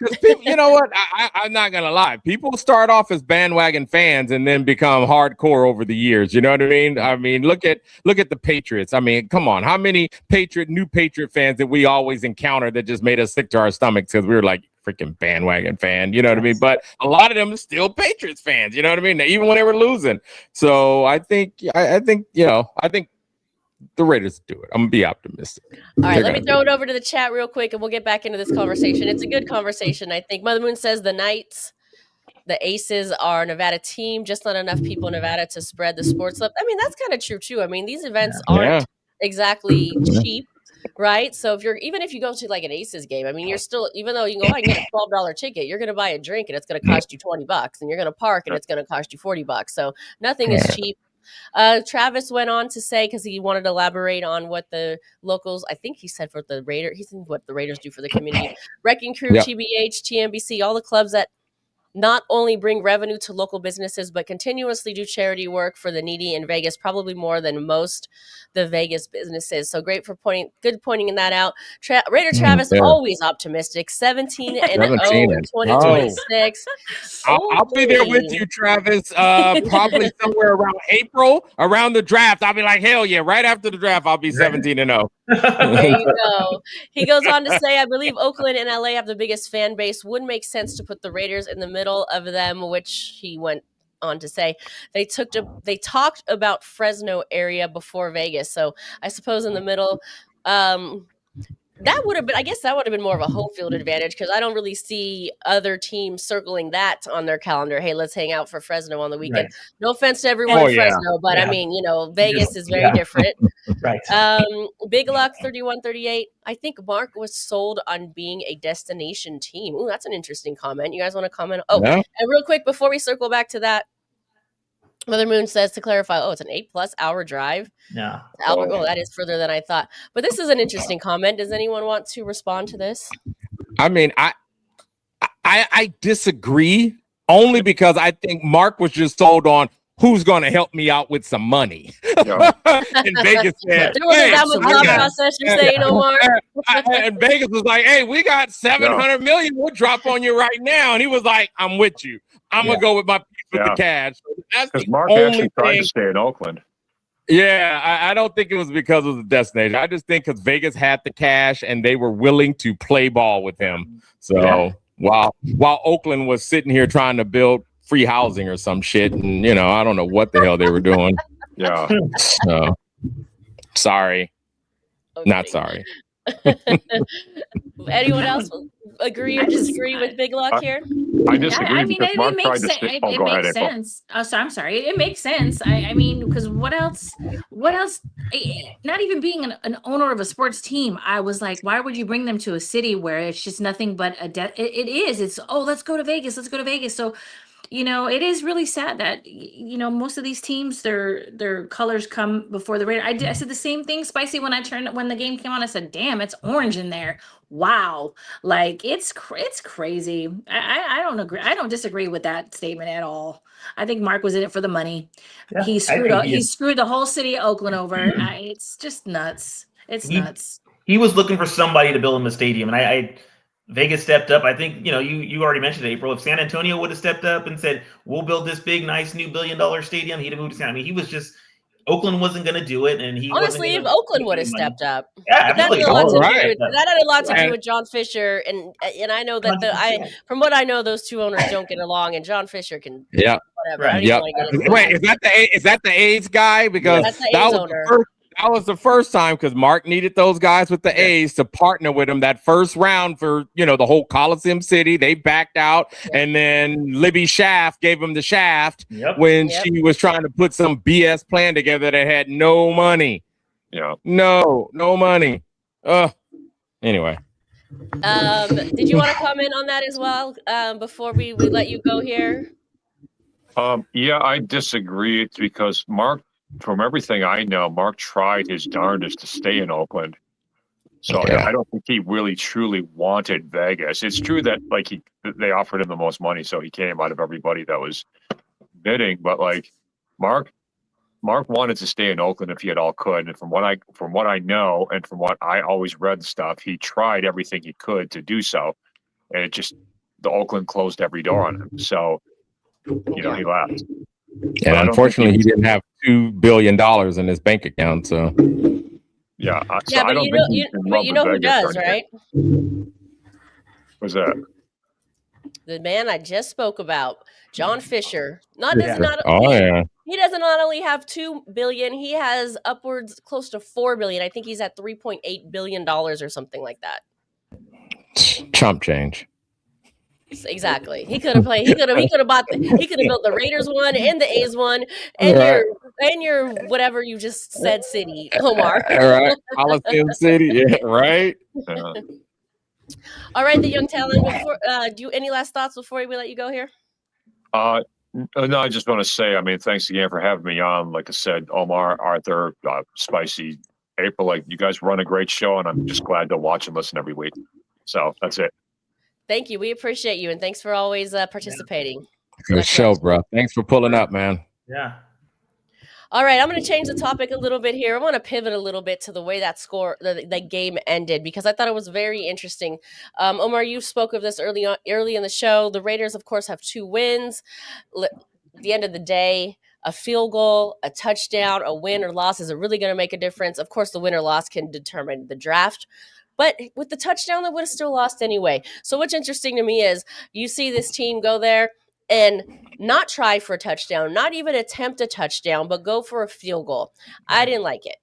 Because people, you know what? I'm not gonna lie. People start off as bandwagon fans and then become hardcore over the years. You know what I mean? I mean, look at the Patriots. I mean, come on. How many new Patriot fans did we always encounter that just made us sick to our stomachs because we were like freaking bandwagon fan? You know what I mean? But a lot of them are still Patriots fans. You know what I mean? Even when they were losing. So I think the Raiders do it. I'm gonna be optimistic.
All right, let me throw it over to the chat real quick, and we'll get back into this conversation. It's a good conversation, I think. Mother Moon says the Knights, the Aces are a Nevada team, just not enough people in Nevada to spread the sports love. I mean, that's kind of true too. I mean, these events aren't exactly cheap, right? So even if you go to like an Aces game, I mean, you're still, even though you can go, I can get a $12 ticket, you're going to buy a drink and it's going to cost you $20, and you're going to park and it's going to cost you $40. So nothing is cheap. Travis went on to say, because he wanted to elaborate on what the locals, I think he said for the Raiders, he said what the Raiders do for the community. Wrecking Crew, TBH, TNBC, all the clubs that not only bring revenue to local businesses, but continuously do charity work for the needy in Vegas, probably more than most the Vegas businesses. So great for pointing that out. Raider Travis, always optimistic, 17-0 in 2026.
I'll be there with you, Travis. Probably somewhere around April, around the draft. I'll be like, hell yeah! Right after the draft, I'll be 17-0.
There you go. He goes on to say, I believe Oakland and LA have the biggest fan base. Would make sense to put the Raiders in the middle of them, which he went on to say they talked about Fresno area before Vegas. So I suppose in the middle. That would have been, I guess that would have been more of a home field advantage because I don't really see other teams circling that on their calendar. Hey, let's hang out for Fresno on the weekend.
Right.
No offense to everyone in Fresno, but
Yeah.
I mean, Vegas is very different.
Right.
Big Luck 3138. I think Mark was sold on being a destination team. Ooh, that's an interesting comment. You guys want to comment? Oh,
Yeah.
and real quick before we circle back to that, Mother Moon says to clarify, it's an 8+ hour drive.
Yeah.
Albert, that is further than I thought. But this is an interesting comment. Does anyone want to respond to this?
I mean, I disagree only because I think Mark was just sold on who's going to help me out with some money.
Yeah.
And Vegas said,
There wasn't that much thought process you're saying, Omar.
and Vegas was like, hey, we got $700 million. We'll drop on you right now. And he was like, I'm with you. I'm going to go with my piece with the cash. So that's
Because
the
Mark
only
actually tried
thing.
to stay in Oakland.
Yeah, I don't think it was because of the destination. I just think because Vegas had the cash and they were willing to play ball with him. So while Oakland was sitting here trying to build free housing or some shit, and I don't know what the hell they were doing.
Yeah.
So sorry,
Okay.
not sorry.
Anyone else agree or disagree with Big Luck here?
I disagree
I mean,
because Mark
it
tried
makes
to
sense.
stay.
It
Oh, go ahead,
makes
April.
sense. Oh, so I'm sorry. It makes sense. I mean, because what else? Not even being an owner of a sports team, I was like, why would you bring them to a city where it's just nothing but a debt? It is. It's let's go to Vegas. Let's go to Vegas. So it is really sad that most of these teams their colors come before the Raiders. I said the same thing, Spicy, when the game came on. I said, "Damn, it's orange in there." Wow, like it's crazy. I don't agree. I don't disagree with that statement at all. I think Mark was in it for the money.
Yeah,
He
I
screwed
think
up. He screwed the whole city of Oakland over. It's just nuts. It's nuts.
He was looking for somebody to build him a stadium, and I Vegas stepped up. I think you already mentioned it, April. If San Antonio would have stepped up and said, "We'll build this big, nice new $1 billion stadium," he'd have moved to San. I mean, he was just Oakland wasn't going to do it, and he
Honestly, if Oakland would have stepped up,
yeah,
that had a lot to do with John Fisher, and I know that from what I know, those two owners don't get along, and John Fisher can whatever.
Right.
I don't even want to get into
Wait,
that.
is that the A's guy? Because
That's the
that
A's
was
owner.
that was the first time because Mark needed those guys with the A's to partner with him that first round for the whole Coliseum City. They backed out, and then Libby Shaft gave him the shaft when she was trying to put some BS plan together that had no money.
Yeah,
no money. Anyway.
Did you want to comment on that as well before we let you go here?
Yeah, I disagree. It's because Mark, from everything I know, Mark tried his darndest to stay in Oakland. So I don't think he really truly wanted Vegas. It's true that they offered him the most money, so he came out of everybody that was bidding. But Mark wanted to stay in Oakland if he at all could. And from what I know, and from what I always read stuff, he tried everything he could to do so, and the Oakland closed every door on him. So he left.
And unfortunately, he didn't have $2 billion in his bank account. So
yeah,
but you know who does, right?
What's that?
The man I just spoke about, John Fisher. He doesn't not only have $2 billion, he has upwards close to $4 billion. I think he's at $3.8 billion or something like that.
Chump change.
Exactly. He could have played. He could have built the Raiders one and the A's one and your whatever you just said city, Omar.
All right, Coliseum City. Yeah, right.
All right, the young talent. Do any last thoughts before we let you go here?
No, I just want to say, thanks again for having me on. Like I said, Omar, Arthur, Spicy, April, you guys run a great show, and I'm just glad to watch and listen every week. So that's it.
Thank you. We appreciate you, and thanks for always participating.
Good show, bro. Thanks for pulling up, man.
Yeah.
All right, I'm going to change the topic a little bit here. I want to pivot a little bit to the way that the game ended, because I thought it was very interesting. Omar, you spoke of this early in the show. The Raiders, of course, have 2 wins. At the end of the day, a field goal, a touchdown, a win or loss, is it really going to make a difference? Of course, the win or loss can determine the draft. But with the touchdown, they would have still lost anyway. So what's interesting to me is you see this team go there and not try for a touchdown, not even attempt a touchdown, but go for a field goal. I didn't like it.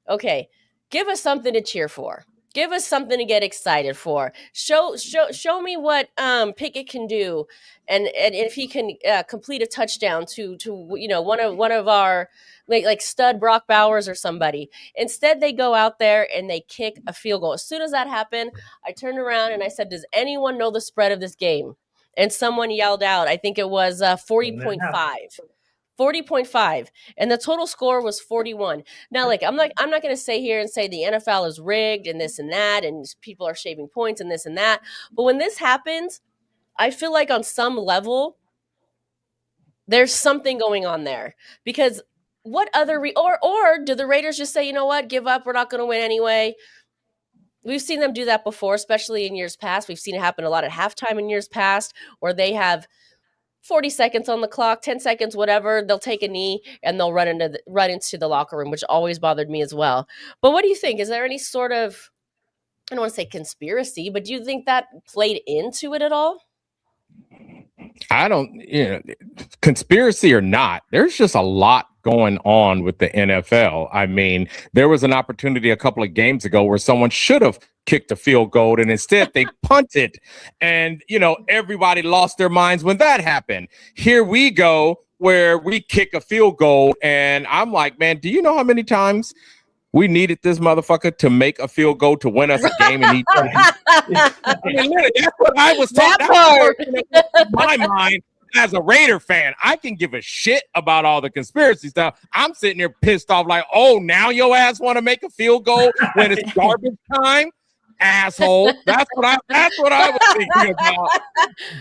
Okay, give us something to cheer for. Give us something to get excited for. Show me what Pickett can do, and if he can complete a touchdown to one of our like stud Brock Bowers or somebody. Instead, they go out there and they kick a field goal. As soon as that happened, I turned around and I said, "Does anyone know the spread of this game?" And someone yelled out, I think it was 40.5. 40.5, and the total score was 41. Now, like, I'm not going to sit here and say the NFL is rigged and this and that, and people are shaving points and this and that. But when this happens, I feel like on some level, there's something going on there. Because what other or do the Raiders just say, you know what, give up, we're not going to win anyway? We've seen them do that before, especially in years past. We've seen it happen a lot at halftime in years past, where they have 40 seconds on the clock, 10 seconds, whatever. They'll take a knee and they'll run into the locker room, which always bothered me as well. But what do you think? Is there any sort of, I don't want to say conspiracy, but do you think that played into it at all?
I don't, conspiracy or not, there's just a lot going on with the NFL. I mean, there was an opportunity a couple of games ago where someone should have kicked a field goal and instead they punted, and everybody lost their minds when that happened. Here we go where we kick a field goal, and I'm like, man, do you know how many times we needed this motherfucker to make a field goal to win us a game? And I mean, that's what I was talking about. In my mind, as a Raider fan, I can give a shit about all the conspiracy stuff. I'm sitting there pissed off, like, oh, now your ass want to make a field goal when it's garbage time, asshole. That's what I was thinking about.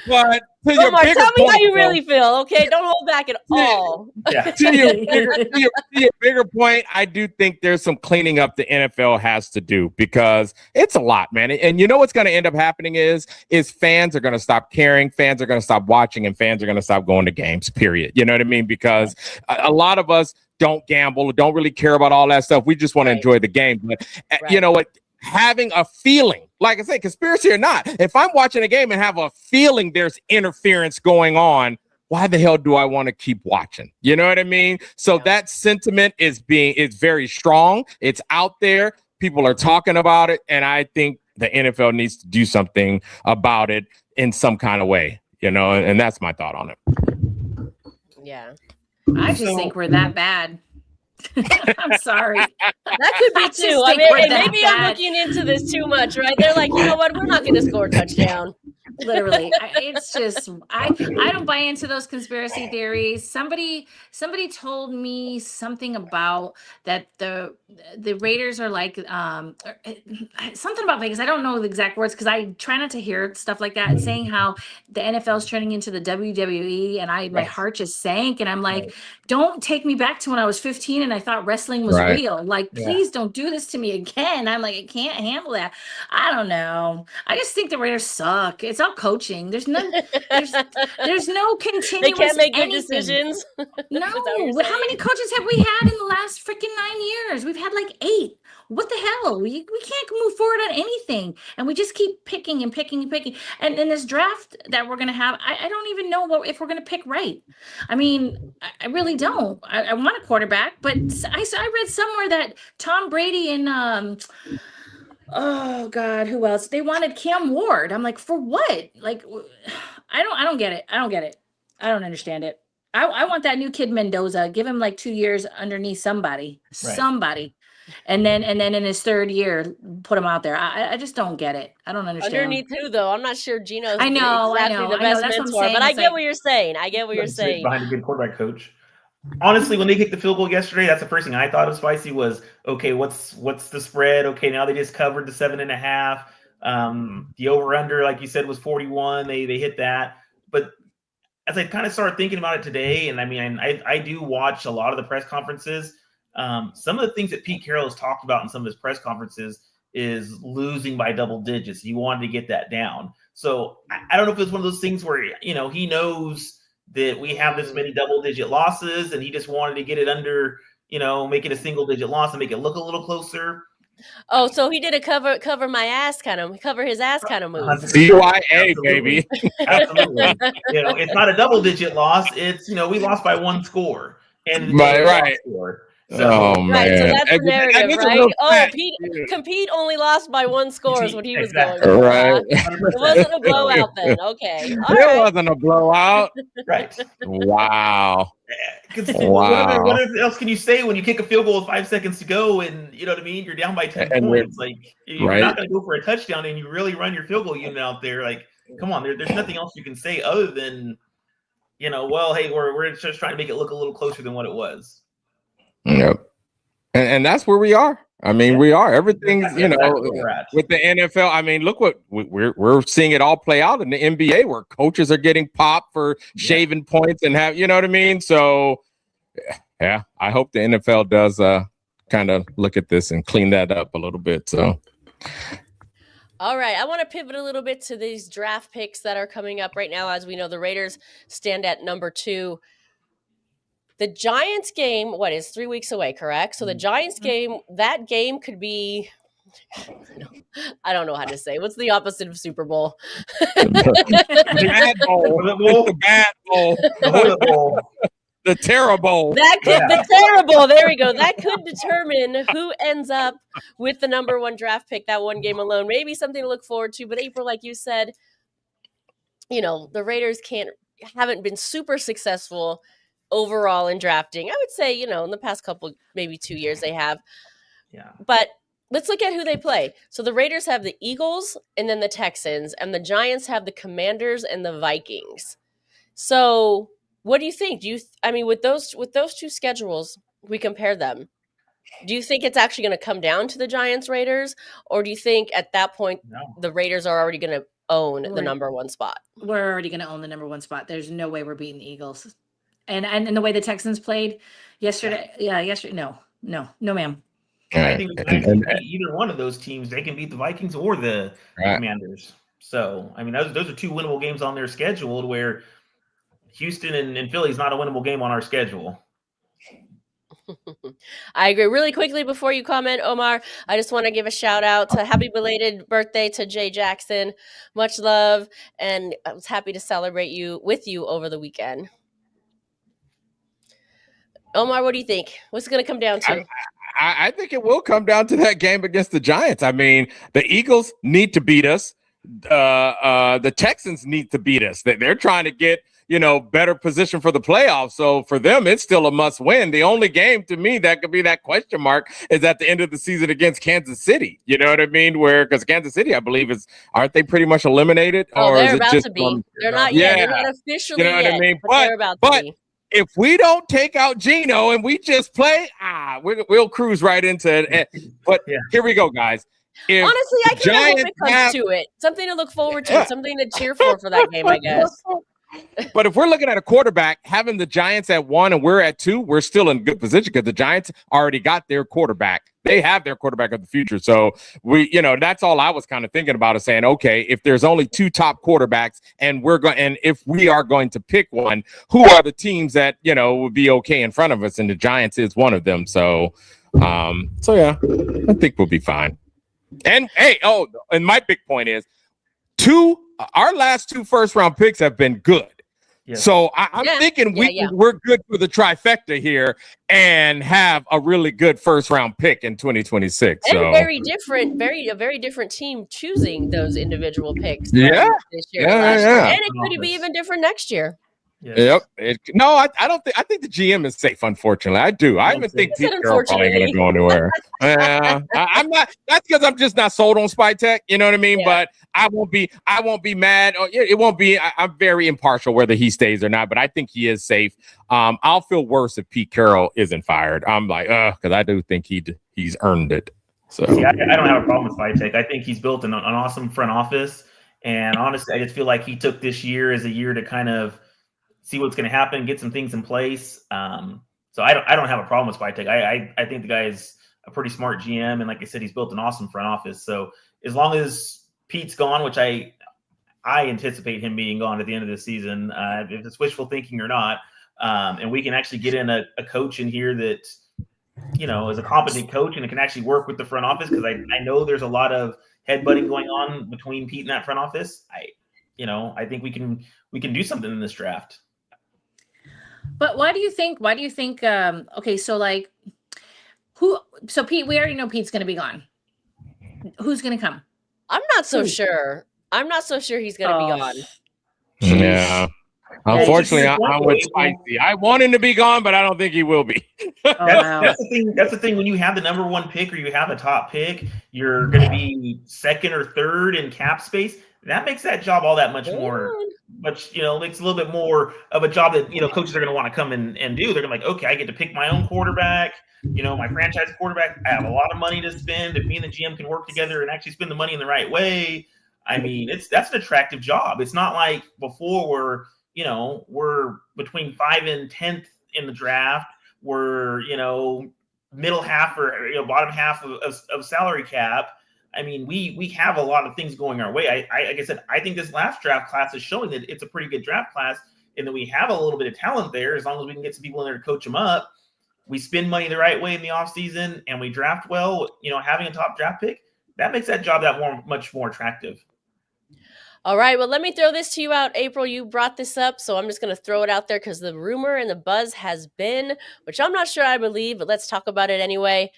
But to your
Omar,
bigger
tell me
point,
how you really feel, okay? Don't hold back at all.
Yeah.
to your bigger point, I do think there's some cleaning up the NFL has to do, because it's a lot, man. And you know what's going to end up happening is fans are going to stop caring, fans are going to stop watching, and fans are going to stop going to games, period. You know what I mean? Because a lot of us don't gamble, don't really care about all that stuff. We just want to enjoy the game. But you know what? Having a feeling, like I say, conspiracy or not, if I'm watching a game and have a feeling there's interference going on, why the hell do I want to keep watching? You know what I mean? So that sentiment is very strong. It's out there. People are talking about it. And I think the NFL needs to do something about it in some kind of way, and that's my thought on it.
Yeah.
I just think we're that bad. I'm sorry.
That could be too. I mean, maybe I'm looking into this too much, right? They're like, you know what? We're not going to score a touchdown.
Literally, it's just I don't buy into those conspiracy theories. Somebody told me something about that the Raiders are like something about Vegas. I don't know the exact words because I try not to hear stuff like that. And saying how the NFL is turning into the WWE, and my heart just sank. And I'm like, don't take me back to when I was 15 and I thought wrestling was real. Like, please don't do this to me again. I'm like, I can't handle that. I don't know. I just think the Raiders suck. It's all coaching. There's no continuous.
They can't make good
anything.
decisions.
No. How many coaches have we had in the last freaking 9 years? We've had like 8. What the hell? We can't move forward on anything. And we just keep picking and picking and picking. And in this draft that we're going to have, I don't even know if we're going to pick right. I mean, I really don't. I want a quarterback, but I read somewhere that Tom Brady and oh God, who else? They wanted Cam Ward. I'm like, for what? Like, I don't get it. I don't get it. I don't understand it. I want that new kid Mendoza. Give him like 2 years underneath somebody. And then in his third year, put him out there. I just don't get it. I don't understand.
Underneath who though? I'm not sure Geno's
I know
the best
that's
mentor,
what I'm saying.
but I get what you're saying. I get what you're saying.
Behind a good quarterback coach. Honestly, when they kicked the field goal yesterday, that's the first thing I thought of, Spicy, was, okay, what's the spread? Okay, now they just covered the 7.5. The over-under, like you said, was 41. They hit that. But as I kind of started thinking about it today, and I mean, I do watch a lot of the press conferences. Some of the things that Pete Carroll has talked about in some of his press conferences is losing by double digits. He wanted to get that down. So I don't know if it's one of those things where, he knows that we have this many double-digit losses, and he just wanted to get it under, make it a single-digit loss and make it look a little closer.
Oh, so he did a cover his ass kind of move.
CYA, baby.
Absolutely. It's not a double-digit loss. It's, we lost by one score. And
right.
Score.
So, oh, man.
Right, so that's the narrative, right? Pete only lost by one score is what he was going for.
Right.
It wasn't a blowout then. Okay.
Wasn't a blowout.
Right.
Wow.
Wow. What else can you say when you kick a field goal with 5 seconds to go and, you know what I mean? You're down by 10 points. Like, you're not going to go for a touchdown and you really run your field goal unit out there. Like, come on, there's nothing else you can say other than, well, hey, we're just trying to make it look a little closer than what it was.
Yep. And that's where we are. I mean, we are. Everything's, with the NFL. I mean, look what we're seeing it all play out in the NBA where coaches are getting popped for shaving points and have, you know what I mean? So, yeah, I hope the NFL does kind of look at this and clean that up a little bit. So.
All right, I want to pivot a little bit to these draft picks that are coming up right now. As we know, the Raiders stand at number 2. The Giants game, is 3 weeks away, correct? So the Giants game, that game could be, I don't know how to say. What's the opposite of Super Bowl?
The bad bowl. The bad bowl. The terrible.
The terrible. There we go. That could determine who ends up with the number 1 draft pick, that one game alone. Maybe something to look forward to. But April, like you said, the Raiders haven't been super successful overall in drafting. I would say, in the past couple, maybe 2 years they have.
Yeah.
But let's look at who they play. So the Raiders have the Eagles and then the Texans, and the Giants have the Commanders and the Vikings. So what do you think? With those two schedules, we compare them. Do you think it's actually going to come down to the Giants Raiders, or do you think at that point the Raiders are already going to own the number 1 spot?
We're already going to own the number 1 spot. There's no way we're beating the Eagles. And the way the Texans played yesterday, no, ma'am.
I think the Giants can beat either one of those teams. They can beat the Vikings or the Commanders. So, those are 2 winnable games on their schedule, where Houston and Philly is not a winnable game on our schedule.
I agree. Really quickly before you comment, Omar, I just want to give a shout out to happy belated birthday to Jay Jackson. Much love, and I was happy to celebrate with you over the weekend. Omar, what do you think? What's it going to come down to?
I think it will come down to that game against the Giants. I mean, the Eagles need to beat us. The Texans need to beat us. They're trying to get, better position for the playoffs. So for them, it's still a must win. The only game to me that could be that question mark is at the end of the season against Kansas City. You know what I mean? Because Kansas City, I believe, aren't they pretty much eliminated?
Oh, they're about to be. They're not yet. They're not officially
yet. You know what I mean?
But they're about to be.
If we don't take out Geno and we just play, we'll cruise right into it. But here we go, guys.
Honestly, I kind of hope it comes to it. Something to look forward to, something to cheer for that game, I guess.
But if we're looking at a quarterback, having the Giants at 1 and we're at 2, we're still in good position because the Giants already got their quarterback. They have their quarterback of the future. So that's all I was kind of thinking about, is saying, okay, if there's only 2 top quarterbacks and if we are going to pick one, who are the teams that, would be okay in front of us? And the Giants is one of them. So yeah, I think we'll be fine. And and my big point is our last 2 first-round picks have been good. Yes. So I'm thinking we're good for the trifecta here and have a really good first-round pick in 2026.
And
so
a very different team choosing those individual picks. This year, and it could be even different next year.
Yes. Yep. I don't think. I think the GM is safe. Unfortunately, I do. I even think Pete Carroll probably going to go anywhere. I'm not. That's because I'm just not sold on Spy Tech. You know what I mean? Yeah. But I won't be mad. It won't be. I'm very impartial whether he stays or not. But I think he is safe. I'll feel worse if Pete Carroll isn't fired. I'm like, because I do think he's earned it. So
I don't have a problem with Spy Tech. I think he's built an awesome front office, and honestly, I just feel like he took this year as a year to kind of see what's going to happen, get some things in place. So I don't have a problem with Spy Tech. I think the guy is a pretty smart GM, and like I said, he's built an awesome front office. So as long as Pete's gone, which I I anticipate him being gone at the end of the season, if it's wishful thinking or not. And we can actually get in a coach in here that, is a competent coach and it can actually work with the front office, because I know there's a lot of headbutting going on between Pete and that front office. I think we can do something in this draft.
But why do you think? Okay, so like, who? So Pete, we already know Pete's going to be gone. Who's going to come?
I'm not so sure. I'm not so sure he's going to be gone.
Yeah. Unfortunately, I'm with Spicy. I want him to be gone, but I don't think he will be.
That's the thing. That's the thing. When you have the number 1 pick or you have a top pick, you're going to be second or third in cap space. That makes that job all that much more. Makes a little bit more of a job that coaches are going to want to come in and do. They're going to be like, okay, I get to pick my own quarterback. My franchise quarterback. I have a lot of money to spend. If me and the GM can work together and actually spend the money in the right way, I mean, that's an attractive job. It's not like before where we're between 5 and 10th in the draft. We're middle half or bottom half of salary cap. I mean, we have a lot of things going our way. Like I said, I think this last draft class is showing that it's a pretty good draft class and that we have a little bit of talent there. As long as we can get some people in there to coach them up, we spend money the right way in the offseason and we draft well, having a top draft pick, that makes that job much more attractive.
All right, well, let me throw this to you out. April, you brought this up, so I'm just going to throw it out there because the rumor and the buzz has been, which I'm not sure I believe, but let's talk about it anyway,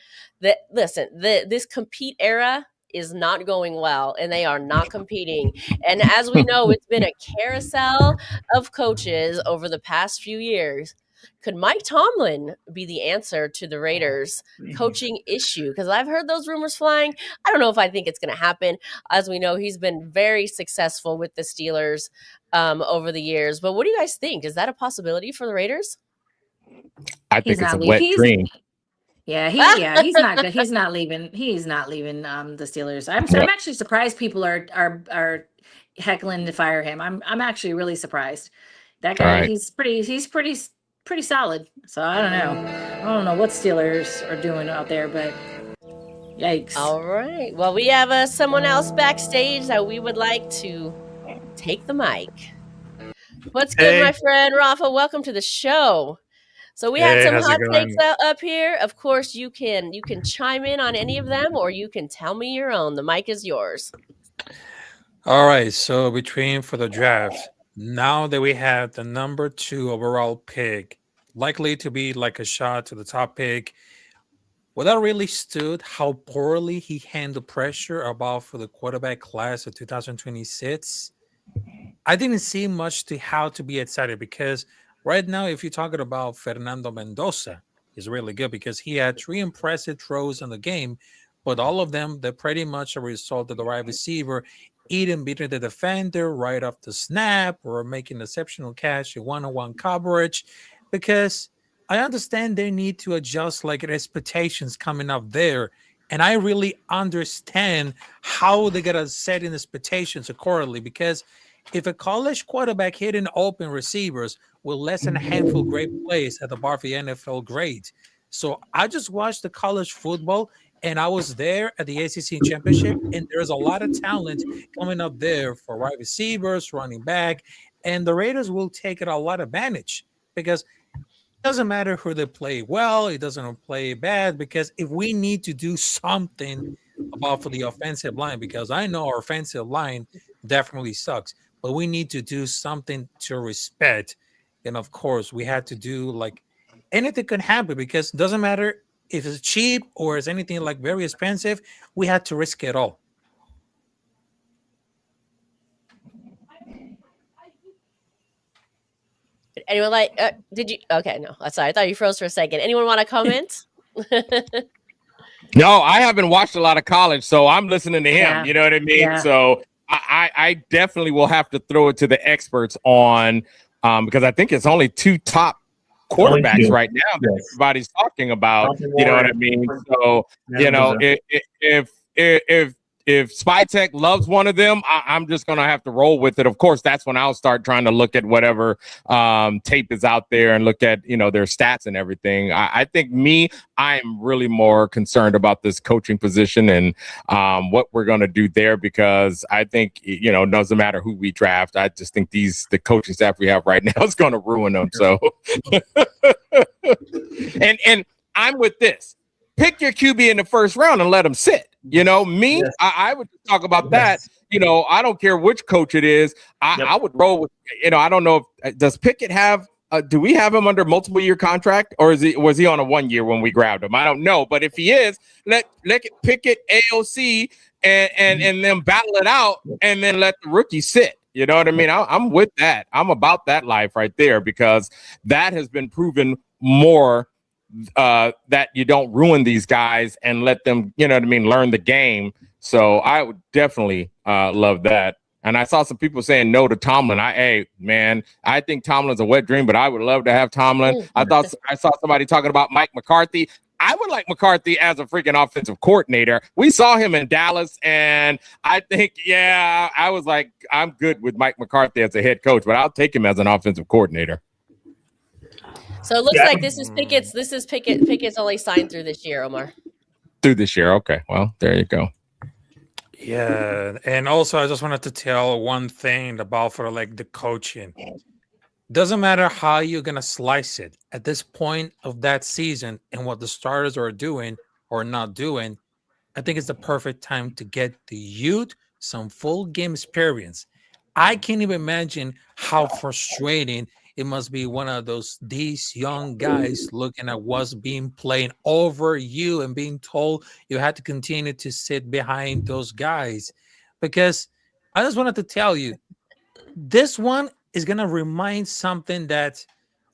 that, listen, this compete era is not going well, and they are not competing. And as we know, it's been a carousel of coaches over the past few years. Could Mike Tomlin be the answer to the Raiders' coaching issue? Because I've heard those rumors flying. I don't know if I think it's going to happen. As we know, he's been very successful with the Steelers over the years. But what do you guys think? Is that a possibility for the Raiders?
I think it's a wet dream.
Yeah, he's not good. He's not leaving. He's not leaving the Steelers. I'm actually surprised people are heckling to fire him. I'm actually really surprised. That guy,
Right.
he's pretty solid. So I don't know what Steelers are doing out there, but yikes.
All right. Well, we have someone else backstage that we would like to take the mic. What's good, my friend Rafa? Welcome to the show. So we had some hot takes up here. Of course, you can chime in on any of them, or you can tell me your own. The mic is yours.
All right. So for the draft, now that we have the number 2 overall pick, likely to be like a shot to the top pick, what that really stood how poorly he handled pressure about for the quarterback class of 2026. I didn't see much to how to be excited, because right now, if you're talking about Fernando Mendoza, he's really good because he had 3 impressive throws in the game, but all of them, they're pretty much a result of the wide receiver either beating the defender right off the snap or making an exceptional catch in one-on-one coverage, because I understand they need to adjust like expectations coming up there. And I really understand how they got to set in expectations accordingly, because if a college quarterback hitting open receivers with less than a handful of great plays at the bar for the NFL grade. So I just watched the college football, and I was there at the ACC championship, and there's a lot of talent coming up there for wide receivers, running back, and the Raiders will take it a lot of advantage, because it doesn't matter who they play well, it doesn't play bad, because if we need to do something about for the offensive line, because I know our offensive line definitely sucks, but we need to do something to respect. And of course, we had to do like anything could happen, because it doesn't matter if it's cheap or is anything like very expensive, we had to risk it all.
Anyone like, did you, okay, no, sorry, I thought you froze for a second. Anyone want to comment?
No, I haven't watched a lot of college, so I'm listening to him.
Yeah.
You know what I mean?
Yeah.
So I definitely will have to throw it to the experts on, because I think it's only 2 top quarterbacks right now that everybody's talking about. You know what I mean? So, you know, if Spytech loves one of them, I'm just gonna have to roll with it. Of course, that's when I'll start trying to look at whatever tape is out there and look at their stats and everything. I think I'm really more concerned about this coaching position and what we're gonna do there, because I think it doesn't matter who we draft. I just think the coaching staff we have right now is gonna ruin them. So, and I'm with this. Pick your QB in the first round and let them sit. Yes. I would talk about that. I don't care which coach it is. I would roll with, I don't know if, does Pickett have, do we have him under multiple year contract, or was he on a 1 year when we grabbed him? I don't know. But if he is, let Pickett, AOC, and then battle it out, and then let the rookie sit. You know what I mean? I'm with that. I'm about that life right there, because that has been proven more that you don't ruin these guys and let them, learn the game. So I would definitely love that. And I saw some people saying no to Tomlin. I think Tomlin's a wet dream, but I would love to have Tomlin. I saw somebody talking about Mike McCarthy. I would like McCarthy as a freaking offensive coordinator. We saw him in Dallas, and I think, I was like, I'm good with Mike McCarthy as a head coach, but I'll take him as an offensive coordinator.
So it looks like this is Pickett's only signed through this year, Omar.
Through this year. Okay. Well, there you go.
Yeah. And also, I just wanted to tell one thing about for the coaching. Doesn't matter how you're going to slice it at this point of that season and what the starters are doing or not doing. I think it's the perfect time to get the youth some full game experience. I can't even imagine how frustrating it must be these young guys looking at what's being played over you and being told you had to continue to sit behind those guys. Because I just wanted to tell you, this one is going to remind something that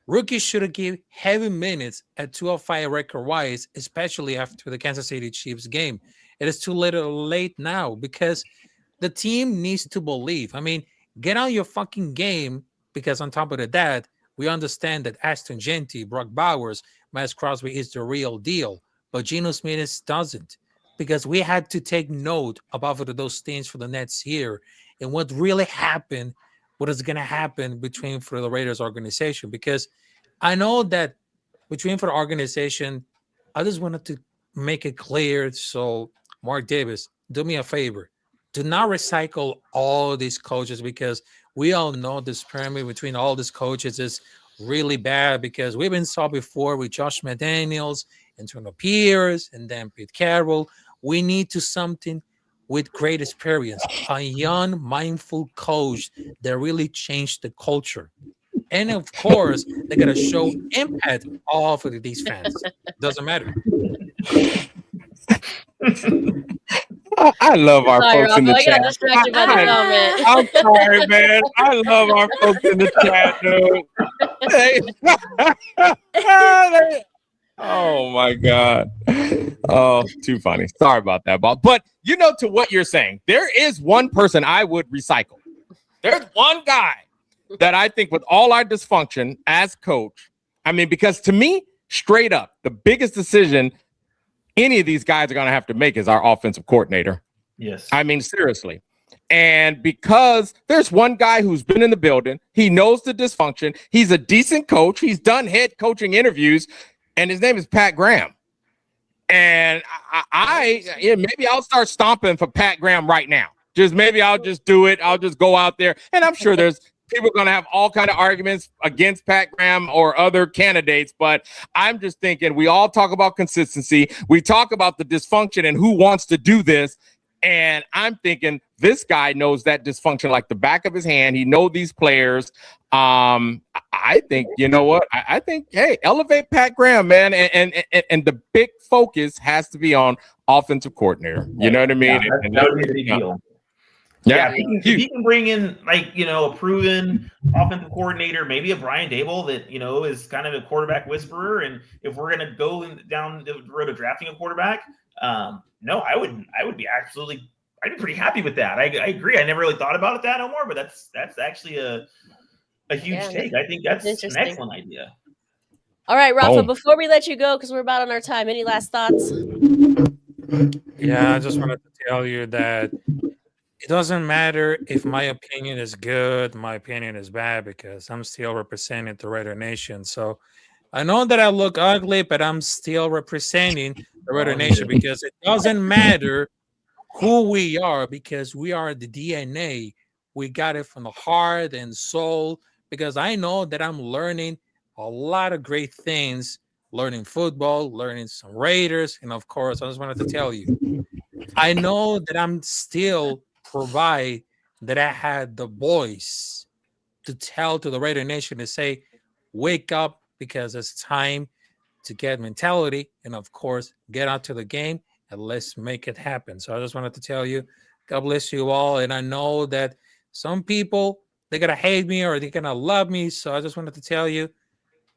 rookies should have given heavy minutes at 205 record-wise, especially after the Kansas City Chiefs game. It is too late now, because the team needs to believe. I mean, get on your fucking game. Because on top of that, we understand that Ashton Genty, Brock Bowers, Miles Crosby is the real deal. But Geno Smith doesn't. Because we had to take note about those things for the next year. And what really happened, what is going to happen for the Raiders organization. Because I know that for the organization, I just wanted to make it clear. So, Mark Davis, do me a favor. Do not recycle all these coaches, because we all know this pyramid between all these coaches is really bad, because we've been saw before with Josh McDaniels, Antonio Pierce, and then Pete Carroll. We need something with great experience, a young, mindful coach that really changed the culture. And of course, they're going to show impact off of these fans. Doesn't matter.
I love our folks in the chat. I'm sorry, man. I love our folks in the chat, dude. Oh my God. Oh, too funny. Sorry about that, Bob. But to what you're saying, there is one person I would recycle. There's one guy that I think, with all our dysfunction as coach, because to me, straight up, the biggest decision any of these guys are going to have to make is our offensive coordinator.
Yes.
Seriously. And because there's one guy who's been in the building, he knows the dysfunction. He's a decent coach. He's done head coaching interviews, and his name is Pat Graham. And maybe I'll start stomping for Pat Graham right now. Maybe I'll just do it. I'll just go out there, and I'm sure there's people are going to have all kind of arguments against Pat Graham or other candidates, but I'm just thinking we all talk about consistency. We talk about the dysfunction and who wants to do this. And I'm thinking this guy knows that dysfunction like the back of his hand. He knows these players. I think, you know what? I think, hey, elevate Pat Graham, man. And the big focus has to be on offensive coordinator. You know what I mean?
That would be a big deal. Yeah, if he can bring in a proven offensive coordinator, maybe a Brian Daboll that is kind of a quarterback whisperer, and if we're gonna go down the road of drafting a quarterback, no, I'd be pretty happy with that. I agree. I never really thought about it that no more, but that's actually a huge take. I think that's an excellent idea.
All right, Rafa, before we let you go, because we're about on our time, any last thoughts?
Yeah, I just wanted to tell you that it doesn't matter if my opinion is good, my opinion is bad, because I'm still representing the Raider Nation. So I know that I look ugly, but I'm still representing the Raider Nation, because it doesn't matter who we are, because we are the DNA. We got it from the heart and soul, because I know that I'm learning a lot of great things, learning football, learning some Raiders. And of course, I just wanted to tell you, I know that I'm still provide that I had the voice to tell to the Raider Nation to say, wake up, because it's time to get mentality and, of course, get out to the game and let's make it happen. So I just wanted to tell you, God bless you all. And I know that some people, they're going to hate me or they're going to love me. So I just wanted to tell you,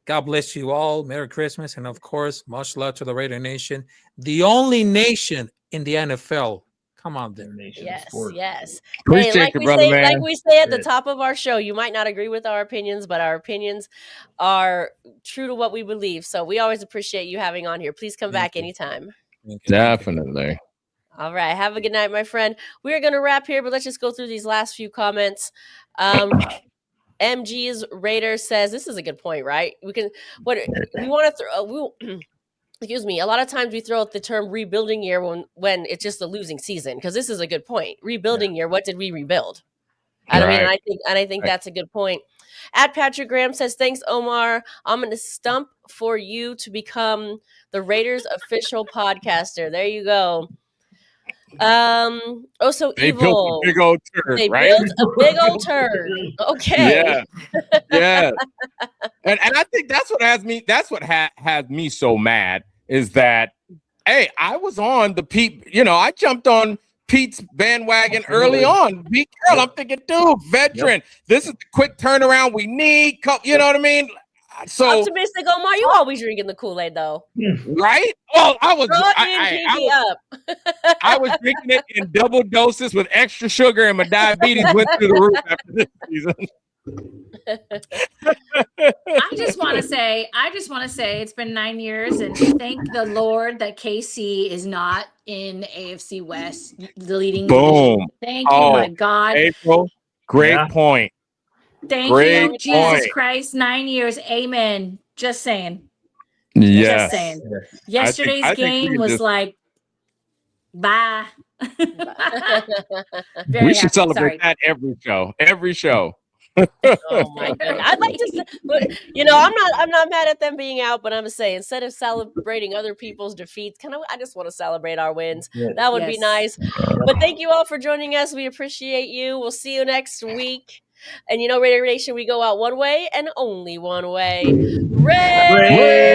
God bless you all. Merry Christmas. And, of course, much love to the Raider Nation, the only nation in the NFL. Come on there.
Yes, yes.
Appreciate
like
you,
we
brother,
say,
man.
like we say at the top of our show, you might not agree with our opinions, but our opinions are true to what we believe. So we always appreciate you having on here. Please come back anytime.
Definitely.
All right. Have a good night, my friend. We're going to wrap here, but let's just go through these last few comments. MG's Raider says, this is a good point, right? We want to throw, excuse me, a lot of times we throw out the term rebuilding year when it's just a losing season, because this is a good point. Rebuilding year, what did we rebuild? I think that's a good point. At Patrick Graham says, thanks, Omar. I'm going to stump for you to become the Raiders official podcaster. There you go. So
they
evil.
Built a big old turd,
they
right?
built a big old turd. Okay.
Yeah. And I think that's what has me. That's what has me so mad is that, hey, I was on the Pete. I jumped on Pete's bandwagon early on. Pete Carroll, I'm thinking, dude, veteran. This is the quick turnaround we need. You know what I mean? So
optimistic, Omar. You always drinking the Kool-Aid, though,
right? Well, I was. I was drinking it in double doses with extra sugar, and my diabetes went through the roof after this season.
I just want to say it's been 9 years, and thank the Lord that KC is not in AFC West, the leading division. Thank you, my God.
April, great point.
Thank you, Jesus Christ. 9 years. Amen. Just saying.
Yes.
Just saying. Yesterday's game was like, bye.
We should celebrate that every show. Every show.
Oh my God. I'd like to, but I'm not mad at them being out, but I'm saying, instead of celebrating other people's defeats, I just want to celebrate our wins. That would be nice. But thank you all for joining us. We appreciate you. We'll see you next week. And Raider Nation, we go out one way and only one way. Raiders.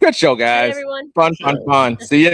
Good show, guys.
Bye, everyone.
Fun. See you.